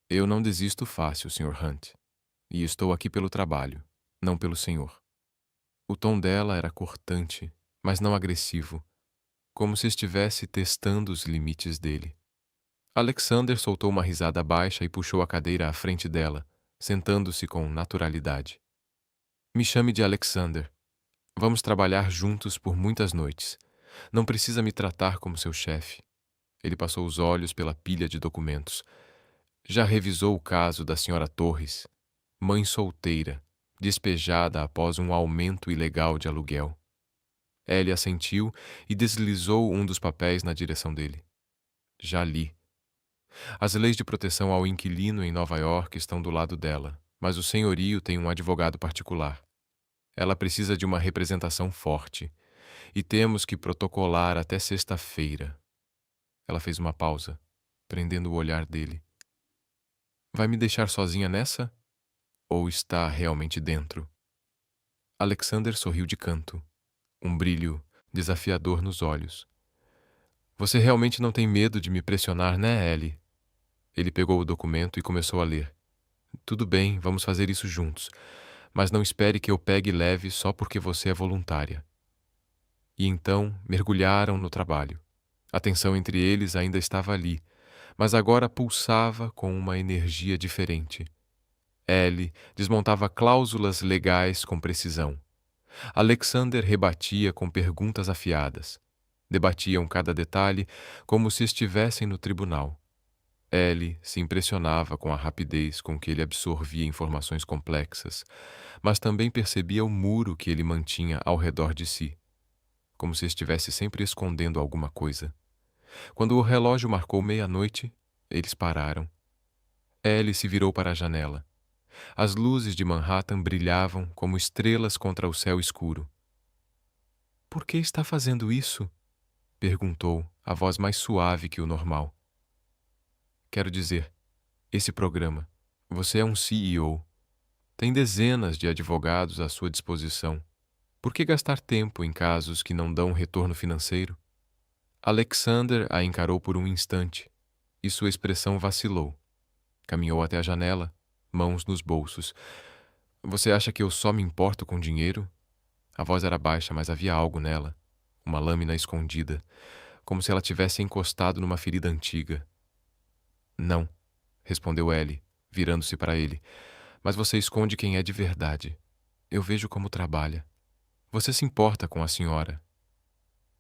Eu não desisto fácil, Sr. Hunt, e estou aqui pelo trabalho, não pelo senhor. O tom dela era cortante, mas não agressivo, como se estivesse testando os limites dele. Alexander soltou uma risada baixa e puxou a cadeira à frente dela, sentando-se com naturalidade. Me chame de Alexander. Vamos trabalhar juntos por muitas noites. Não precisa me tratar como seu chefe. Ele passou os olhos pela pilha de documentos. Já revisou o caso da Sra. Torres, mãe solteira, despejada após um aumento ilegal de aluguel. Ellie assentiu e deslizou um dos papéis na direção dele. Já li. As leis de proteção ao inquilino em Nova York estão do lado dela, mas o senhorio tem um advogado particular. Ela precisa de uma representação forte, e temos que protocolar até sexta-feira. Ela fez uma pausa, prendendo o olhar dele. Vai me deixar sozinha nessa? Ou está realmente dentro? Alexander sorriu de canto, um brilho desafiador nos olhos. Você realmente não tem medo de me pressionar, né, Ellie? Ele pegou o documento e começou a ler. Tudo bem, vamos fazer isso juntos, mas não espere que eu pegue leve só porque você é voluntária. E então mergulharam no trabalho. A tensão entre eles ainda estava ali, mas agora pulsava com uma energia diferente. Ellie desmontava cláusulas legais com precisão. Alexander rebatia com perguntas afiadas. Debatiam cada detalhe como se estivessem no tribunal. Ellie se impressionava com a rapidez com que ele absorvia informações complexas, mas também percebia o muro que ele mantinha ao redor de si, como se estivesse sempre escondendo alguma coisa. Quando o relógio marcou meia-noite, eles pararam. Ellie se virou para a janela. As luzes de Manhattan brilhavam como estrelas contra o céu escuro. "Por que está fazendo isso?" perguntou, a voz mais suave que o normal. "Quero dizer, esse programa. Você é um CEO. Tem dezenas de advogados à sua disposição. Por que gastar tempo em casos que não dão retorno financeiro?" Alexander a encarou por um instante, e sua expressão vacilou. Caminhou até a janela, mãos nos bolsos. "Você acha que eu só me importo com dinheiro?" A voz era baixa, mas havia algo nela, uma lâmina escondida, como se ela tivesse encostado numa ferida antiga. "Não", respondeu Ellie, virando-se para ele. "Mas você esconde quem é de verdade. Eu vejo como trabalha. Você se importa com a senhora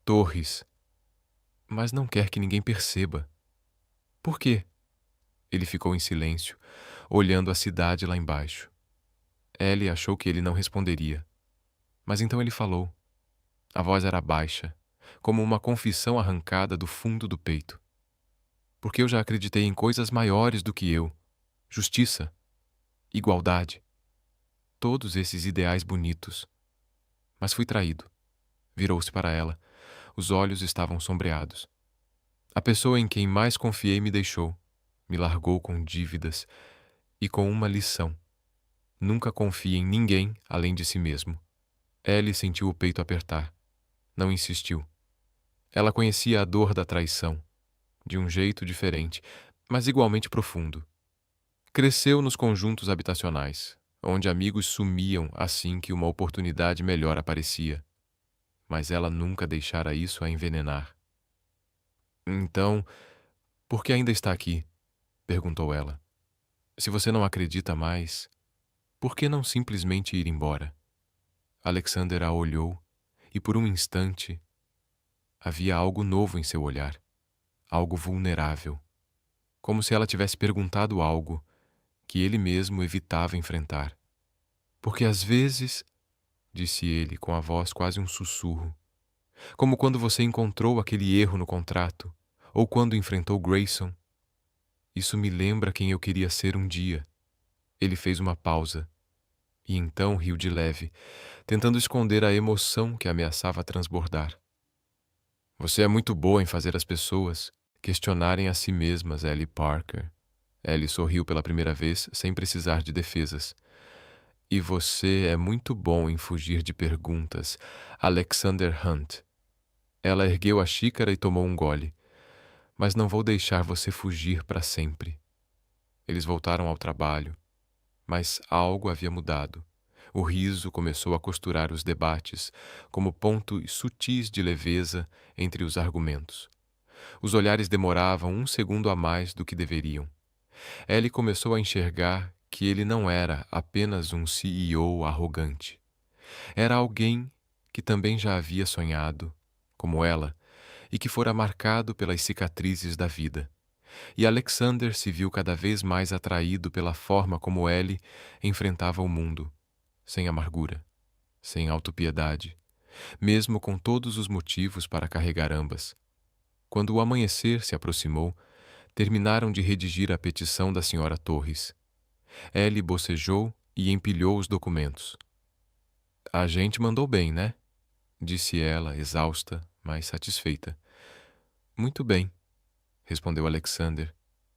Torres, mas não quer que ninguém perceba." "Por quê?" Ele ficou em silêncio, olhando a cidade lá embaixo. Ellie achou que ele não responderia. Mas então ele falou. A voz era baixa, como uma confissão arrancada do fundo do peito. "Porque eu já acreditei em coisas maiores do que eu. Justiça, igualdade, todos esses ideais bonitos. Mas fui traído." Virou-se para ela. Os olhos estavam sombreados. "A pessoa em quem mais confiei me deixou. Me largou com dívidas e com uma lição. Nunca confie em ninguém além de si mesmo." Ellie sentiu o peito apertar. Não insistiu. Ela conhecia a dor da traição, de um jeito diferente, mas igualmente profundo. Cresceu nos conjuntos habitacionais, onde amigos sumiam assim que uma oportunidade melhor aparecia. Mas ela nunca deixara isso a envenenar. "Então, por que ainda está aqui?" perguntou ela. "Se você não acredita mais, por que não simplesmente ir embora?" Alexander a olhou, e por um instante havia algo novo em seu olhar, algo vulnerável, como se ela tivesse perguntado algo que ele mesmo evitava enfrentar. "Porque às vezes", disse ele com a voz quase um sussurro, "como quando você encontrou aquele erro no contrato, ou quando enfrentou Grayson, isso me lembra quem eu queria ser um dia." Ele fez uma pausa, e então riu de leve, tentando esconder a emoção que ameaçava transbordar. "Você é muito boa em fazer as pessoas questionarem a si mesmas, Ellie Parker." Ellie sorriu pela primeira vez, sem precisar de defesas. "E você é muito bom em fugir de perguntas, Alexander Hunt." Ela ergueu a xícara e tomou um gole. "Mas não vou deixar você fugir para sempre." Eles voltaram ao trabalho, mas algo havia mudado. O riso começou a costurar os debates, como pontos sutis de leveza entre os argumentos. Os olhares demoravam um segundo a mais do que deveriam. Ellie começou a enxergar que ele não era apenas um CEO arrogante. Era alguém que também já havia sonhado, como ela, e que fora marcado pelas cicatrizes da vida. E Alexander se viu cada vez mais atraído pela forma como Ellie enfrentava o mundo, sem amargura, sem autopiedade, mesmo com todos os motivos para carregar ambas. Quando o amanhecer se aproximou, terminaram de redigir a petição da senhora Torres. Ellie bocejou e empilhou os documentos. "A gente mandou bem, né?" disse ela, exausta, mas satisfeita. "Muito bem", respondeu Alexander,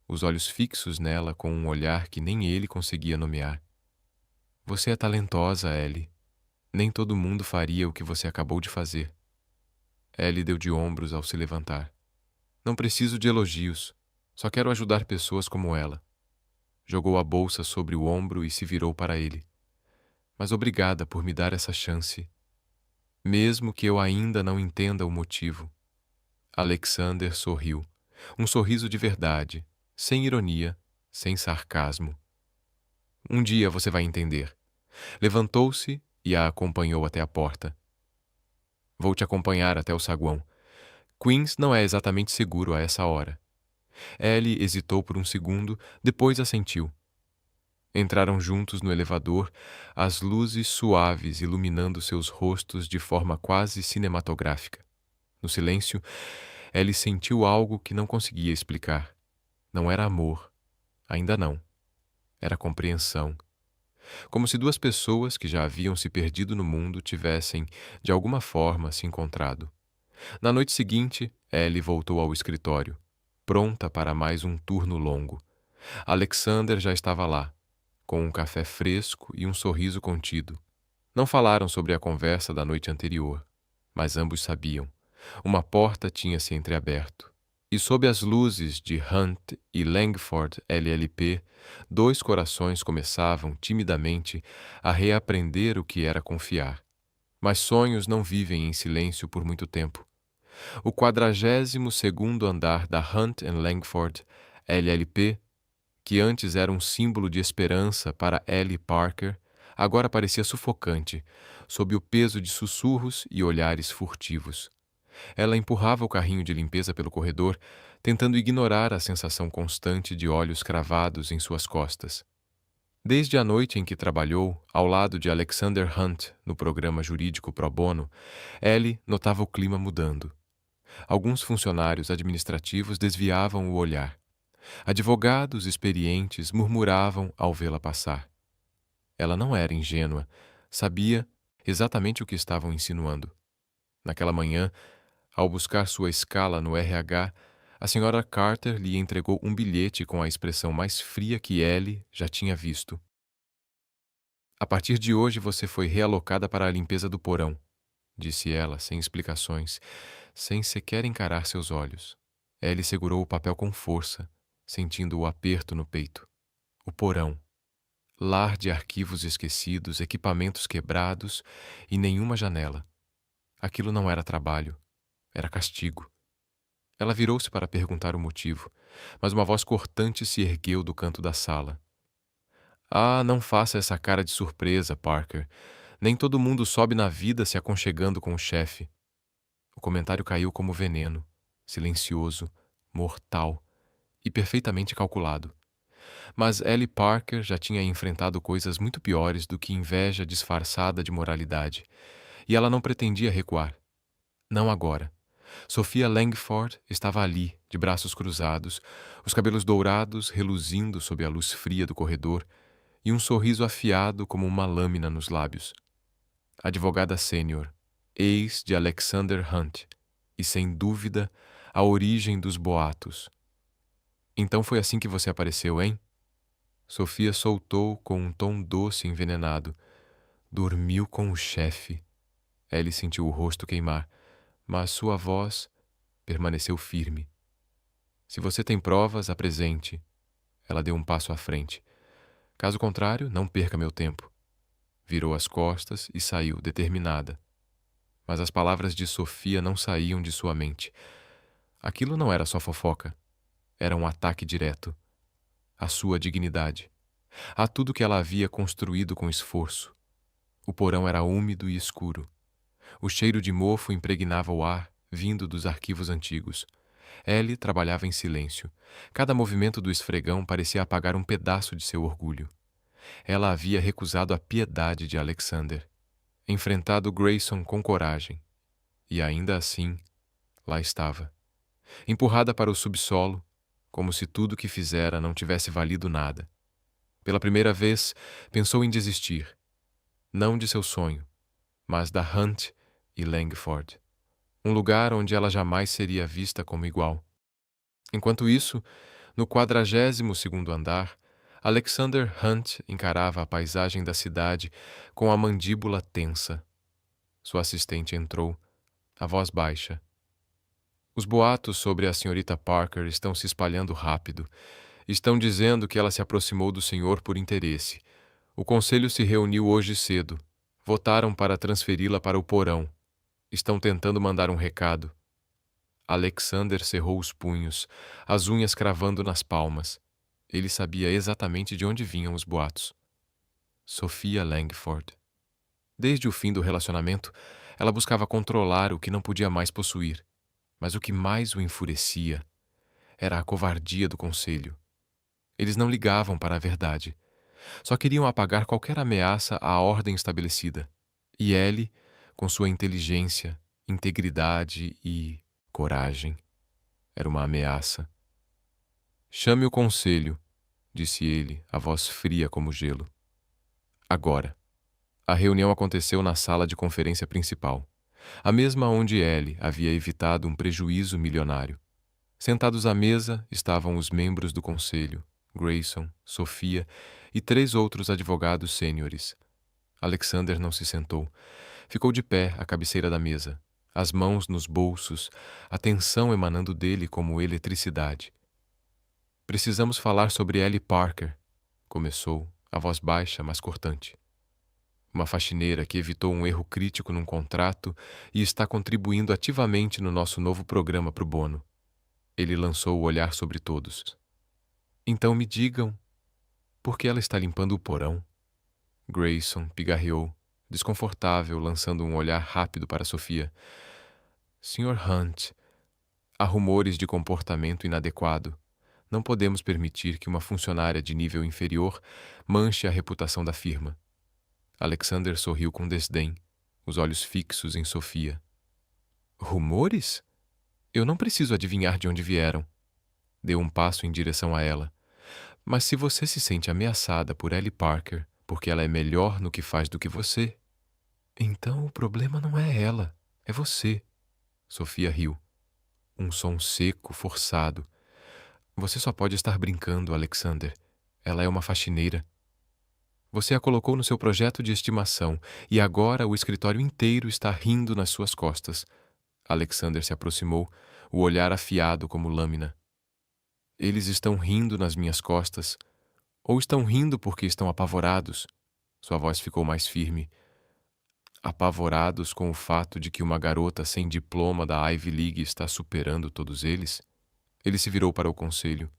os olhos fixos nela com um olhar que nem ele conseguia nomear. "Você é talentosa, Ellie. Nem todo mundo faria o que você acabou de fazer." Ellie deu de ombros ao se levantar. "Não preciso de elogios. Só quero ajudar pessoas como ela." Jogou a bolsa sobre o ombro e se virou para ele. "Mas obrigada por me dar essa chance, mesmo que eu ainda não entenda o motivo." Alexander sorriu. Um sorriso de verdade, sem ironia, sem sarcasmo. "Um dia você vai entender." Levantou-se e a acompanhou até a porta. "Vou te acompanhar até o saguão. Queens não é exatamente seguro a essa hora. Ellie hesitou por um segundo, depois assentiu. Entraram juntos no elevador, as luzes suaves iluminando seus rostos de forma quase cinematográfica. No silêncio, Ellie sentiu algo que não conseguia explicar. Não era amor. Ainda não. Era compreensão. Como se duas pessoas que já haviam se perdido no mundo tivessem, de alguma forma, se encontrado. Na noite seguinte, Ellie voltou ao escritório, pronta para mais um turno longo. Alexander já estava lá, com um café fresco e um sorriso contido. Não falaram sobre a conversa da noite anterior, mas ambos sabiam. Uma porta tinha se entreaberto. E sob as luzes de Hunt e Langford LLP, dois corações começavam timidamente a reaprender o que era confiar. Mas sonhos não vivem em silêncio por muito tempo. O 42º andar da Hunt and Langford LLP, que antes era um símbolo de esperança para Ellie Parker, agora parecia sufocante, sob o peso de sussurros e olhares furtivos. Ela empurrava o carrinho de limpeza pelo corredor, tentando ignorar a sensação constante de olhos cravados em suas costas. Desde a noite em que trabalhou, ao lado de Alexander Hunt, no programa jurídico pro bono, Ellie notava o clima mudando. Alguns funcionários administrativos desviavam o olhar. Advogados experientes murmuravam ao vê-la passar. Ela não era ingênua, sabia exatamente o que estavam insinuando. Naquela manhã, ao buscar sua escala no RH, a senhora Carter lhe entregou um bilhete com a expressão mais fria que Ellie já tinha visto. A partir de hoje você foi realocada para a limpeza do porão, disse ela, sem explicações, sem sequer encarar seus olhos. Ellie segurou o papel com força, sentindo o aperto no peito. O porão. Lar de arquivos esquecidos, equipamentos quebrados e nenhuma janela. Aquilo não era trabalho. Era castigo. Ela virou-se para perguntar o motivo, mas uma voz cortante se ergueu do canto da sala. Ah, não faça essa cara de surpresa, Parker. Nem todo mundo sobe na vida se aconchegando com o chefe. O comentário caiu como veneno, silencioso, mortal e perfeitamente calculado. Mas Ellie Parker já tinha enfrentado coisas muito piores do que inveja disfarçada de moralidade, e ela não pretendia recuar. Não agora. Sophia Langford estava ali, de braços cruzados, os cabelos dourados reluzindo sob a luz fria do corredor e um sorriso afiado como uma lâmina nos lábios. Advogada sênior, ex de Alexander Hunt, e sem dúvida a origem dos boatos. Então foi assim que você apareceu, hein? Sophia soltou com um tom doce e envenenado. Dormiu com o chefe. Ellie sentiu o rosto queimar, mas sua voz permaneceu firme. Se você tem provas, apresente. Ela deu um passo à frente. Caso contrário, não perca meu tempo. Virou as costas e saiu, determinada. Mas as palavras de Sophia não saíam de sua mente. Aquilo não era só fofoca. Era um ataque direto. À sua dignidade. A tudo que ela havia construído com esforço. O porão era úmido e escuro. O cheiro de mofo impregnava o ar, vindo dos arquivos antigos. Ellie trabalhava em silêncio. Cada movimento do esfregão parecia apagar um pedaço de seu orgulho. Ela havia recusado a piedade de Alexander, enfrentado Grayson com coragem. E ainda assim, lá estava. Empurrada para o subsolo, como se tudo o que fizera não tivesse valido nada. Pela primeira vez, pensou em desistir. Não de seu sonho, mas da Hunt e Langford. Um lugar onde ela jamais seria vista como igual. Enquanto isso, no 42º andar, Alexander Hunt encarava a paisagem da cidade com a mandíbula tensa. Sua assistente entrou, a voz baixa. Os boatos sobre a senhorita Parker estão se espalhando rápido. Estão dizendo que ela se aproximou do senhor por interesse. O conselho se reuniu hoje cedo. Votaram para transferi-la para o porão. Estão tentando mandar um recado. Alexander cerrou os punhos, as unhas cravando nas palmas. Ele sabia exatamente de onde vinham os boatos. Sophia Langford. Desde o fim do relacionamento, ela buscava controlar o que não podia mais possuir. Mas o que mais o enfurecia era a covardia do conselho. Eles não ligavam para a verdade. Só queriam apagar qualquer ameaça à ordem estabelecida. E ele, com sua inteligência, integridade e coragem, era uma ameaça. Chame o conselho, disse ele, a voz fria como gelo. Agora. A reunião aconteceu na sala de conferência principal, a mesma onde Ellie havia evitado um prejuízo milionário. Sentados à mesa estavam os membros do conselho, Grayson, Sophia e 3 outros advogados sêniores. Alexander não se sentou. Ficou de pé à cabeceira da mesa, as mãos nos bolsos, a tensão emanando dele como eletricidade. Precisamos falar sobre Ellie Parker, começou, a voz baixa, mas cortante. Uma faxineira que evitou um erro crítico num contrato e está contribuindo ativamente no nosso novo programa pro bono. Ele lançou o olhar sobre todos. Então me digam, por que ela está limpando o porão? Grayson pigarreou, desconfortável, lançando um olhar rápido para Sofia. Sr. Hunt, há rumores de comportamento inadequado. Não podemos permitir que uma funcionária de nível inferior manche a reputação da firma. Alexander sorriu com desdém, os olhos fixos em Sofia. Rumores? Eu não preciso adivinhar de onde vieram. Deu um passo em direção a ela. Mas se você se sente ameaçada por Ellie Parker, porque ela é melhor no que faz do que você, então o problema não é ela, é você. Sofia riu. Um som seco, forçado. Você só pode estar brincando, Alexander. Ela é uma faxineira. Você a colocou no seu projeto de estimação e agora o escritório inteiro está rindo nas suas costas. Alexander se aproximou, o olhar afiado como lâmina. Eles estão rindo nas minhas costas. Ou estão rindo porque estão apavorados? Sua voz ficou mais firme. Apavorados com o fato de que uma garota sem diploma da Ivy League está superando todos eles? Ele se virou para o conselho.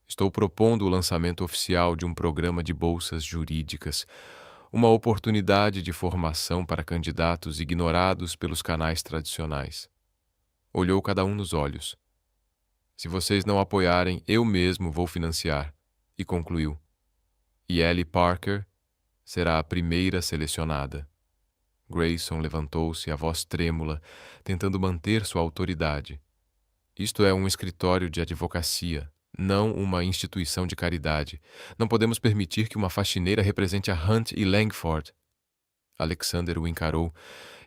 Estou propondo o lançamento oficial de um programa de bolsas jurídicas, uma oportunidade de formação para candidatos ignorados pelos canais tradicionais. Olhou cada um nos olhos. Se vocês não apoiarem, eu mesmo vou financiar. E concluiu. E Ellie Parker será a primeira selecionada. Grayson levantou-se, a voz trêmula, tentando manter sua autoridade. Isto é um escritório de advocacia, não uma instituição de caridade. Não podemos permitir que uma faxineira represente a Hunt e Langford. Alexander o encarou,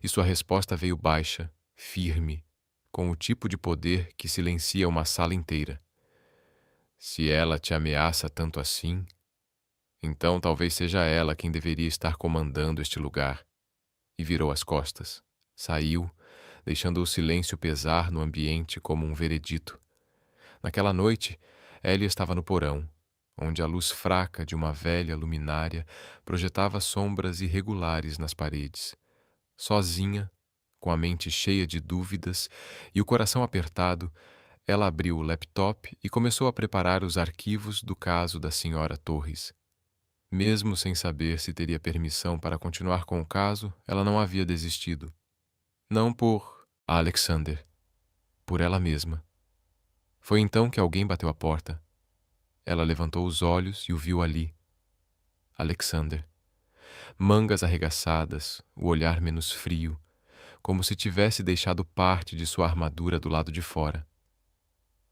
e sua resposta veio baixa, firme, com o tipo de poder que silencia uma sala inteira. Se ela te ameaça tanto assim, então talvez seja ela quem deveria estar comandando este lugar. E virou as costas. Saiu, deixando o silêncio pesar no ambiente como um veredito. Naquela noite, Ellie estava no porão, onde a luz fraca de uma velha luminária projetava sombras irregulares nas paredes. Sozinha, com a mente cheia de dúvidas e o coração apertado, ela abriu o laptop e começou a preparar os arquivos do caso da Sra. Torres. Mesmo sem saber se teria permissão para continuar com o caso, ela não havia desistido. Não por Alexander, por ela mesma. Foi então que alguém bateu à porta. Ela levantou os olhos e o viu ali. Alexander. Mangas arregaçadas, o olhar menos frio, como se tivesse deixado parte de sua armadura do lado de fora.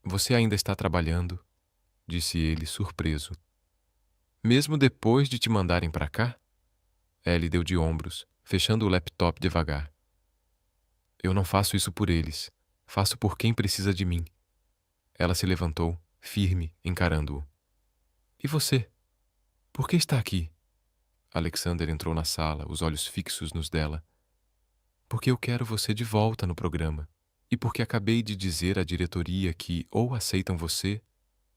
Você ainda está trabalhando? Disse ele, surpreso. Mesmo depois de te mandarem para cá? Ellie deu de ombros, fechando o laptop devagar. Eu não faço isso por eles. Faço por quem precisa de mim. Ela se levantou, firme, encarando-o. E você? Por que está aqui? Alexander entrou na sala, os olhos fixos nos dela. Porque eu quero você de volta no programa. E porque acabei de dizer à diretoria que ou aceitam você,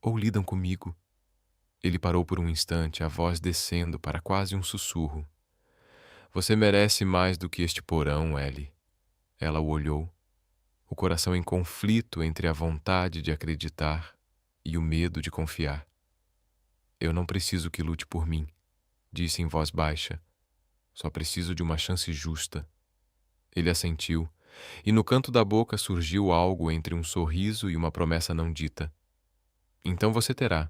ou lidam comigo. Ele parou por um instante, a voz descendo para quase um sussurro. Você merece mais do que este porão, Ellie. Ela o olhou, o coração em conflito entre a vontade de acreditar e o medo de confiar. Eu não preciso que lute por mim, disse em voz baixa. Só preciso de uma chance justa. Ele assentiu, e no canto da boca surgiu algo entre um sorriso e uma promessa não dita. Então você terá.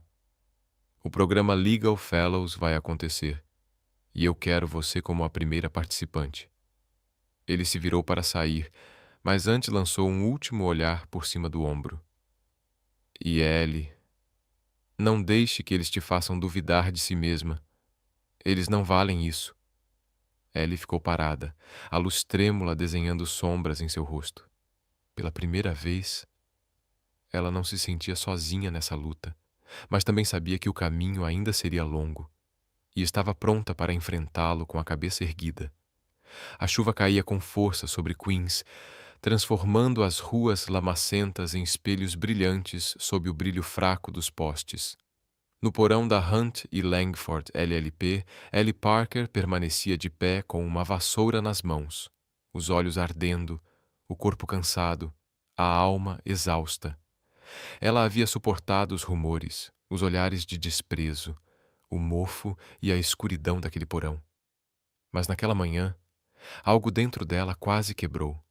O programa Legal Fellows vai acontecer, e eu quero você como a primeira participante. Ele se virou para sair, mas antes lançou um último olhar por cima do ombro. E Ellie, não deixe que eles te façam duvidar de si mesma. Eles não valem isso. Ellie ficou parada, a luz trêmula desenhando sombras em seu rosto. Pela primeira vez, ela não se sentia sozinha nessa luta, mas também sabia que o caminho ainda seria longo, e estava pronta para enfrentá-lo com a cabeça erguida. A chuva caía com força sobre Queens, transformando as ruas lamacentas em espelhos brilhantes sob o brilho fraco dos postes. No porão da Hunt e Langford LLP, Ellie Parker permanecia de pé com uma vassoura nas mãos, os olhos ardendo, o corpo cansado, a alma exausta. Ela havia suportado os rumores, os olhares de desprezo, o mofo e a escuridão daquele porão. Mas naquela manhã, algo dentro dela quase quebrou.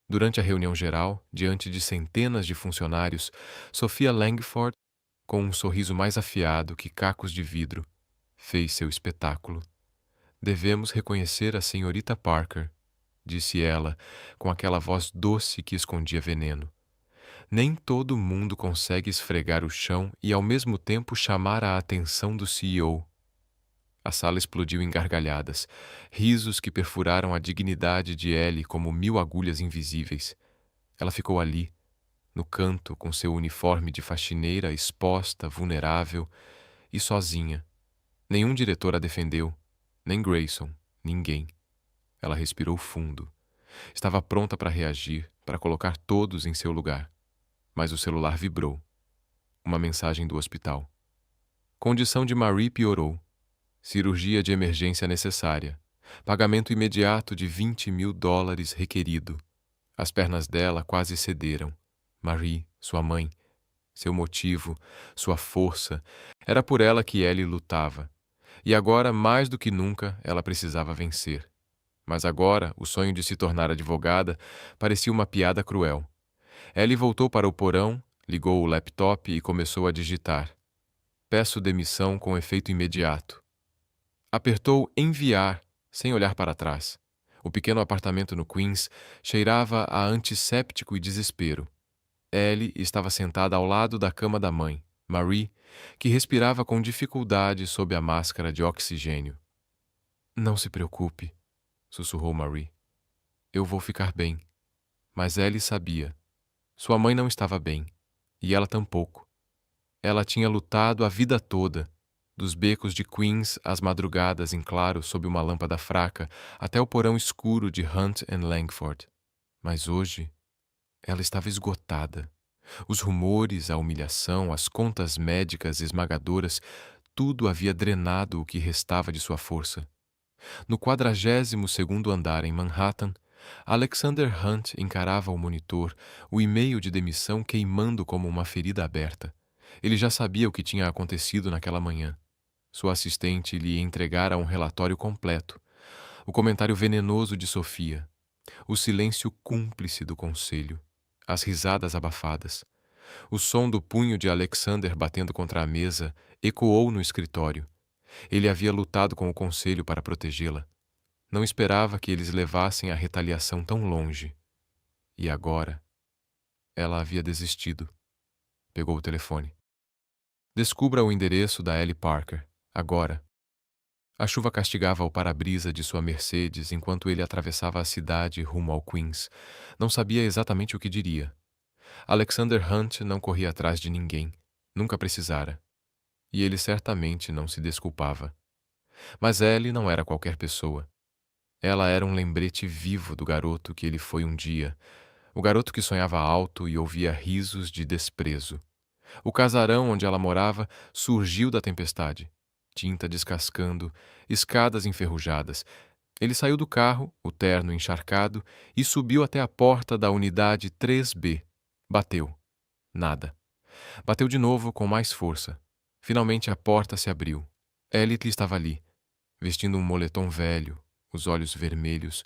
Durante a reunião geral, diante de centenas de funcionários, Sophia Langford, com um sorriso mais afiado que cacos de vidro, fez seu espetáculo. Devemos reconhecer a senhorita Parker, disse ela, com aquela voz doce que escondia veneno. Nem todo mundo consegue esfregar o chão e ao mesmo tempo chamar a atenção do CEO. A sala explodiu em gargalhadas, risos que perfuraram a dignidade de Ellie como 1000 agulhas invisíveis. Ela ficou ali, no canto, com seu uniforme de faxineira exposta, vulnerável e sozinha. Nenhum diretor a defendeu, nem Grayson, ninguém. Ela respirou fundo. Estava pronta para reagir, para colocar todos em seu lugar. Mas o celular vibrou. Uma mensagem do hospital. Condição de Marie piorou. Cirurgia de emergência necessária. Pagamento imediato de $20.000 requerido. As pernas dela quase cederam. Marie, sua mãe, seu motivo, sua força, era por ela que Ellie lutava. E agora, mais do que nunca, ela precisava vencer. Mas agora, o sonho de se tornar advogada parecia uma piada cruel. Ellie voltou para o porão, ligou o laptop e começou a digitar. Peço demissão com efeito imediato. Apertou enviar, sem olhar para trás. O pequeno apartamento no Queens cheirava a antisséptico e desespero. Ellie estava sentada ao lado da cama da mãe, Marie, que respirava com dificuldade sob a máscara de oxigênio. Não se preocupe, sussurrou Marie. Eu vou ficar bem. Mas Ellie sabia. Sua mãe não estava bem, e ela tampouco. Ela tinha lutado a vida toda, dos becos de Queens às madrugadas em claro sob uma lâmpada fraca, até o porão escuro de Hunt and Langford. Mas hoje, ela estava esgotada. Os rumores, a humilhação, as contas médicas esmagadoras, tudo havia drenado o que restava de sua força. No 42º andar em Manhattan, Alexander Hunt encarava o monitor, o e-mail de demissão queimando como uma ferida aberta. Ele já sabia o que tinha acontecido naquela manhã. Sua assistente lhe entregara um relatório completo. O comentário venenoso de Sophia. O silêncio cúmplice do conselho. As risadas abafadas. O som do punho de Alexander batendo contra a mesa ecoou no escritório. Ele havia lutado com o conselho para protegê-la. Não esperava que eles levassem a retaliação tão longe. E agora, ela havia desistido. Pegou o telefone. Descubra o endereço da Ellie Parker, agora. A chuva castigava o para-brisa de sua Mercedes enquanto ele atravessava a cidade rumo ao Queens. Não sabia exatamente o que diria. Alexander Hunt não corria atrás de ninguém. Nunca precisara. E ele certamente não se desculpava. Mas Ellie não era qualquer pessoa. Ela era um lembrete vivo do garoto que ele foi um dia, o garoto que sonhava alto e ouvia risos de desprezo. O casarão onde ela morava surgiu da tempestade, tinta descascando, escadas enferrujadas. Ele saiu do carro, o terno encharcado, e subiu até a porta da unidade 3B. Bateu. Nada. Bateu de novo com mais força. Finalmente a porta se abriu. Ellie estava ali, vestindo um moletom velho, os olhos vermelhos,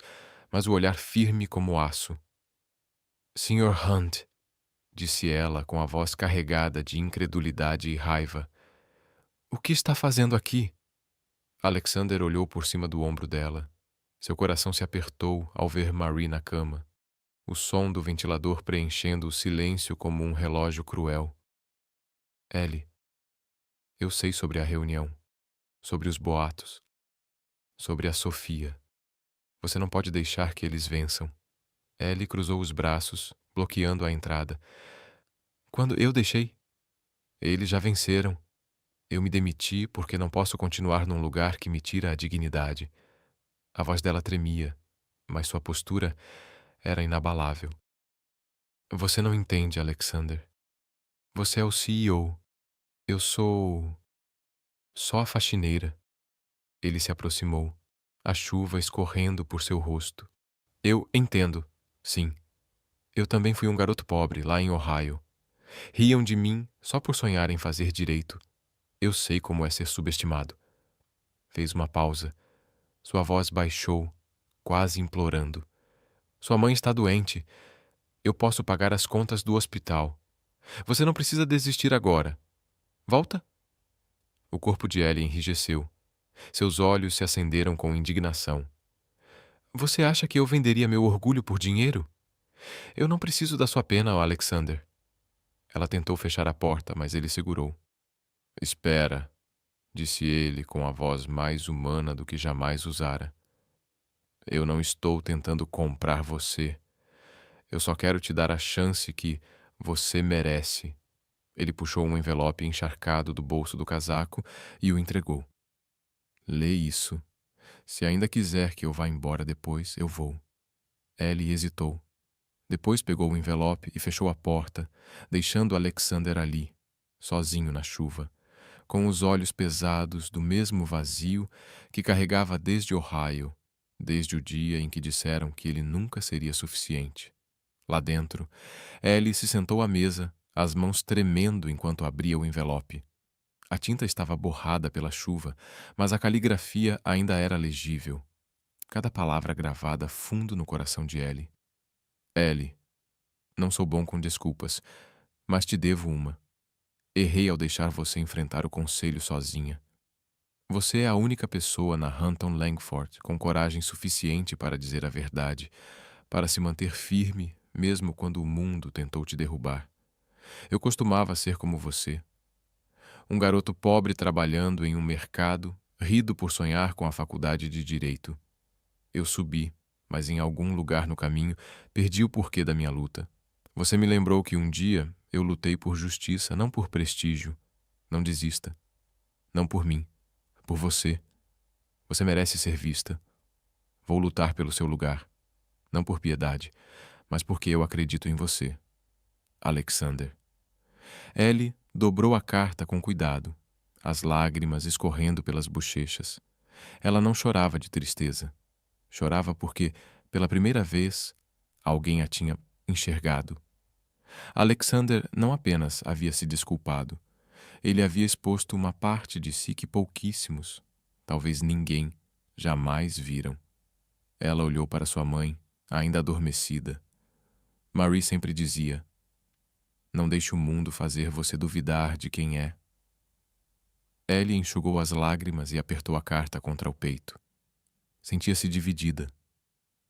mas o olhar firme como aço. Sr. Hunt, disse ela com a voz carregada de incredulidade e raiva. O que está fazendo aqui? Alexander olhou por cima do ombro dela. Seu coração se apertou ao ver Marie na cama, o som do ventilador preenchendo o silêncio como um relógio cruel. Ellie, eu sei sobre a reunião, sobre os boatos, sobre a Sofia. Você não pode deixar que eles vençam. Ellie cruzou os braços, bloqueando a entrada. Quando eu deixei? Eles já venceram. Eu me demiti porque não posso continuar num lugar que me tira a dignidade. A voz dela tremia, mas sua postura era inabalável. Você não entende, Alexander. Você é o CEO. Eu sou só a faxineira. Ele se aproximou, a chuva escorrendo por seu rosto. Eu entendo, sim. Eu também fui um garoto pobre lá em Ohio. Riam de mim só por sonhar em fazer direito. Eu sei como é ser subestimado. Fez uma pausa. Sua voz baixou, quase implorando. Sua mãe está doente. Eu posso pagar as contas do hospital. Você não precisa desistir agora. Volta? O corpo de Ellie enrijeceu. Seus olhos se acenderam com indignação. Você acha que eu venderia meu orgulho por dinheiro? Eu não preciso da sua pena, Alexander. Ela tentou fechar a porta, mas ele segurou. Espera, disse ele com a voz mais humana do que jamais usara. Eu não estou tentando comprar você. Eu só quero te dar a chance que você merece. Ele puxou um envelope encharcado do bolso do casaco e o entregou. Lê isso. Se ainda quiser que eu vá embora depois, eu vou. Ellie hesitou. Depois pegou o envelope e fechou a porta, deixando Alexander ali, sozinho na chuva, com os olhos pesados do mesmo vazio que carregava desde Ohio, desde o dia em que disseram que ele nunca seria suficiente. Lá dentro, Ellie se sentou à mesa, as mãos tremendo enquanto abria o envelope. A tinta estava borrada pela chuva, mas a caligrafia ainda era legível. Cada palavra gravada fundo no coração de Ellie. Ellie, não sou bom com desculpas, mas te devo uma. Errei ao deixar você enfrentar o conselho sozinha. Você é a única pessoa na Hampton Langford com coragem suficiente para dizer a verdade, para se manter firme mesmo quando o mundo tentou te derrubar. Eu costumava ser como você. Um garoto pobre trabalhando em um mercado, rido por sonhar com a faculdade de Direito. Eu subi, mas em algum lugar no caminho perdi o porquê da minha luta. Você me lembrou que um dia eu lutei por justiça, não por prestígio. Não desista. Não por mim. Por você. Você merece ser vista. Vou lutar pelo seu lugar. Não por piedade, mas porque eu acredito em você. Alexander. Ellie dobrou a carta com cuidado, as lágrimas escorrendo pelas bochechas. Ela não chorava de tristeza. Chorava porque, pela primeira vez, alguém a tinha enxergado. Alexander não apenas havia se desculpado. Ele havia exposto uma parte de si que pouquíssimos, talvez ninguém, jamais viram. Ela olhou para sua mãe, ainda adormecida. Marie sempre dizia: não deixe o mundo fazer você duvidar de quem é. Ellie enxugou as lágrimas e apertou a carta contra o peito. Sentia-se dividida.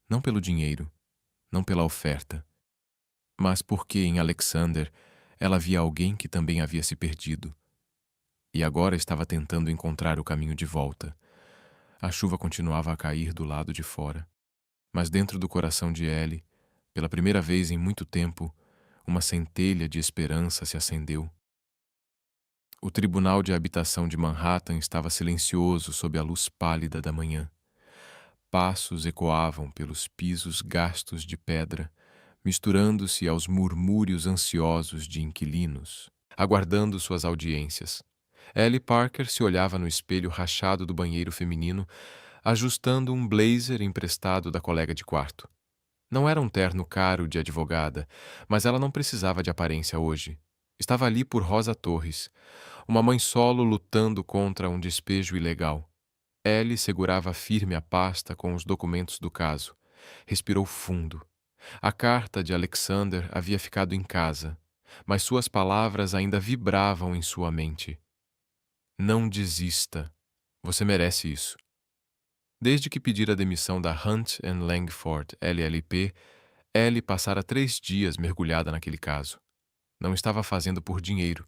Não pelo dinheiro, não pela oferta, mas porque em Alexander ela via alguém que também havia se perdido. E agora estava tentando encontrar o caminho de volta. A chuva continuava a cair do lado de fora, mas dentro do coração de Ellie, pela primeira vez em muito tempo, uma centelha de esperança se acendeu. O tribunal de habitação de Manhattan estava silencioso sob a luz pálida da manhã. Passos ecoavam pelos pisos gastos de pedra, misturando-se aos murmúrios ansiosos de inquilinos, aguardando suas audiências. Ellie Parker se olhava no espelho rachado do banheiro feminino, ajustando um blazer emprestado da colega de quarto. Não era um terno caro de advogada, mas ela não precisava de aparência hoje. Estava ali por Rosa Torres, uma mãe solo lutando contra um despejo ilegal. Ellie segurava firme a pasta com os documentos do caso. Respirou fundo. A carta de Alexander havia ficado em casa, mas suas palavras ainda vibravam em sua mente. Não desista. Você merece isso. Desde que pedira a demissão da Hunt and Langford LLP, Ellie passara 3 dias mergulhada naquele caso. Não estava fazendo por dinheiro.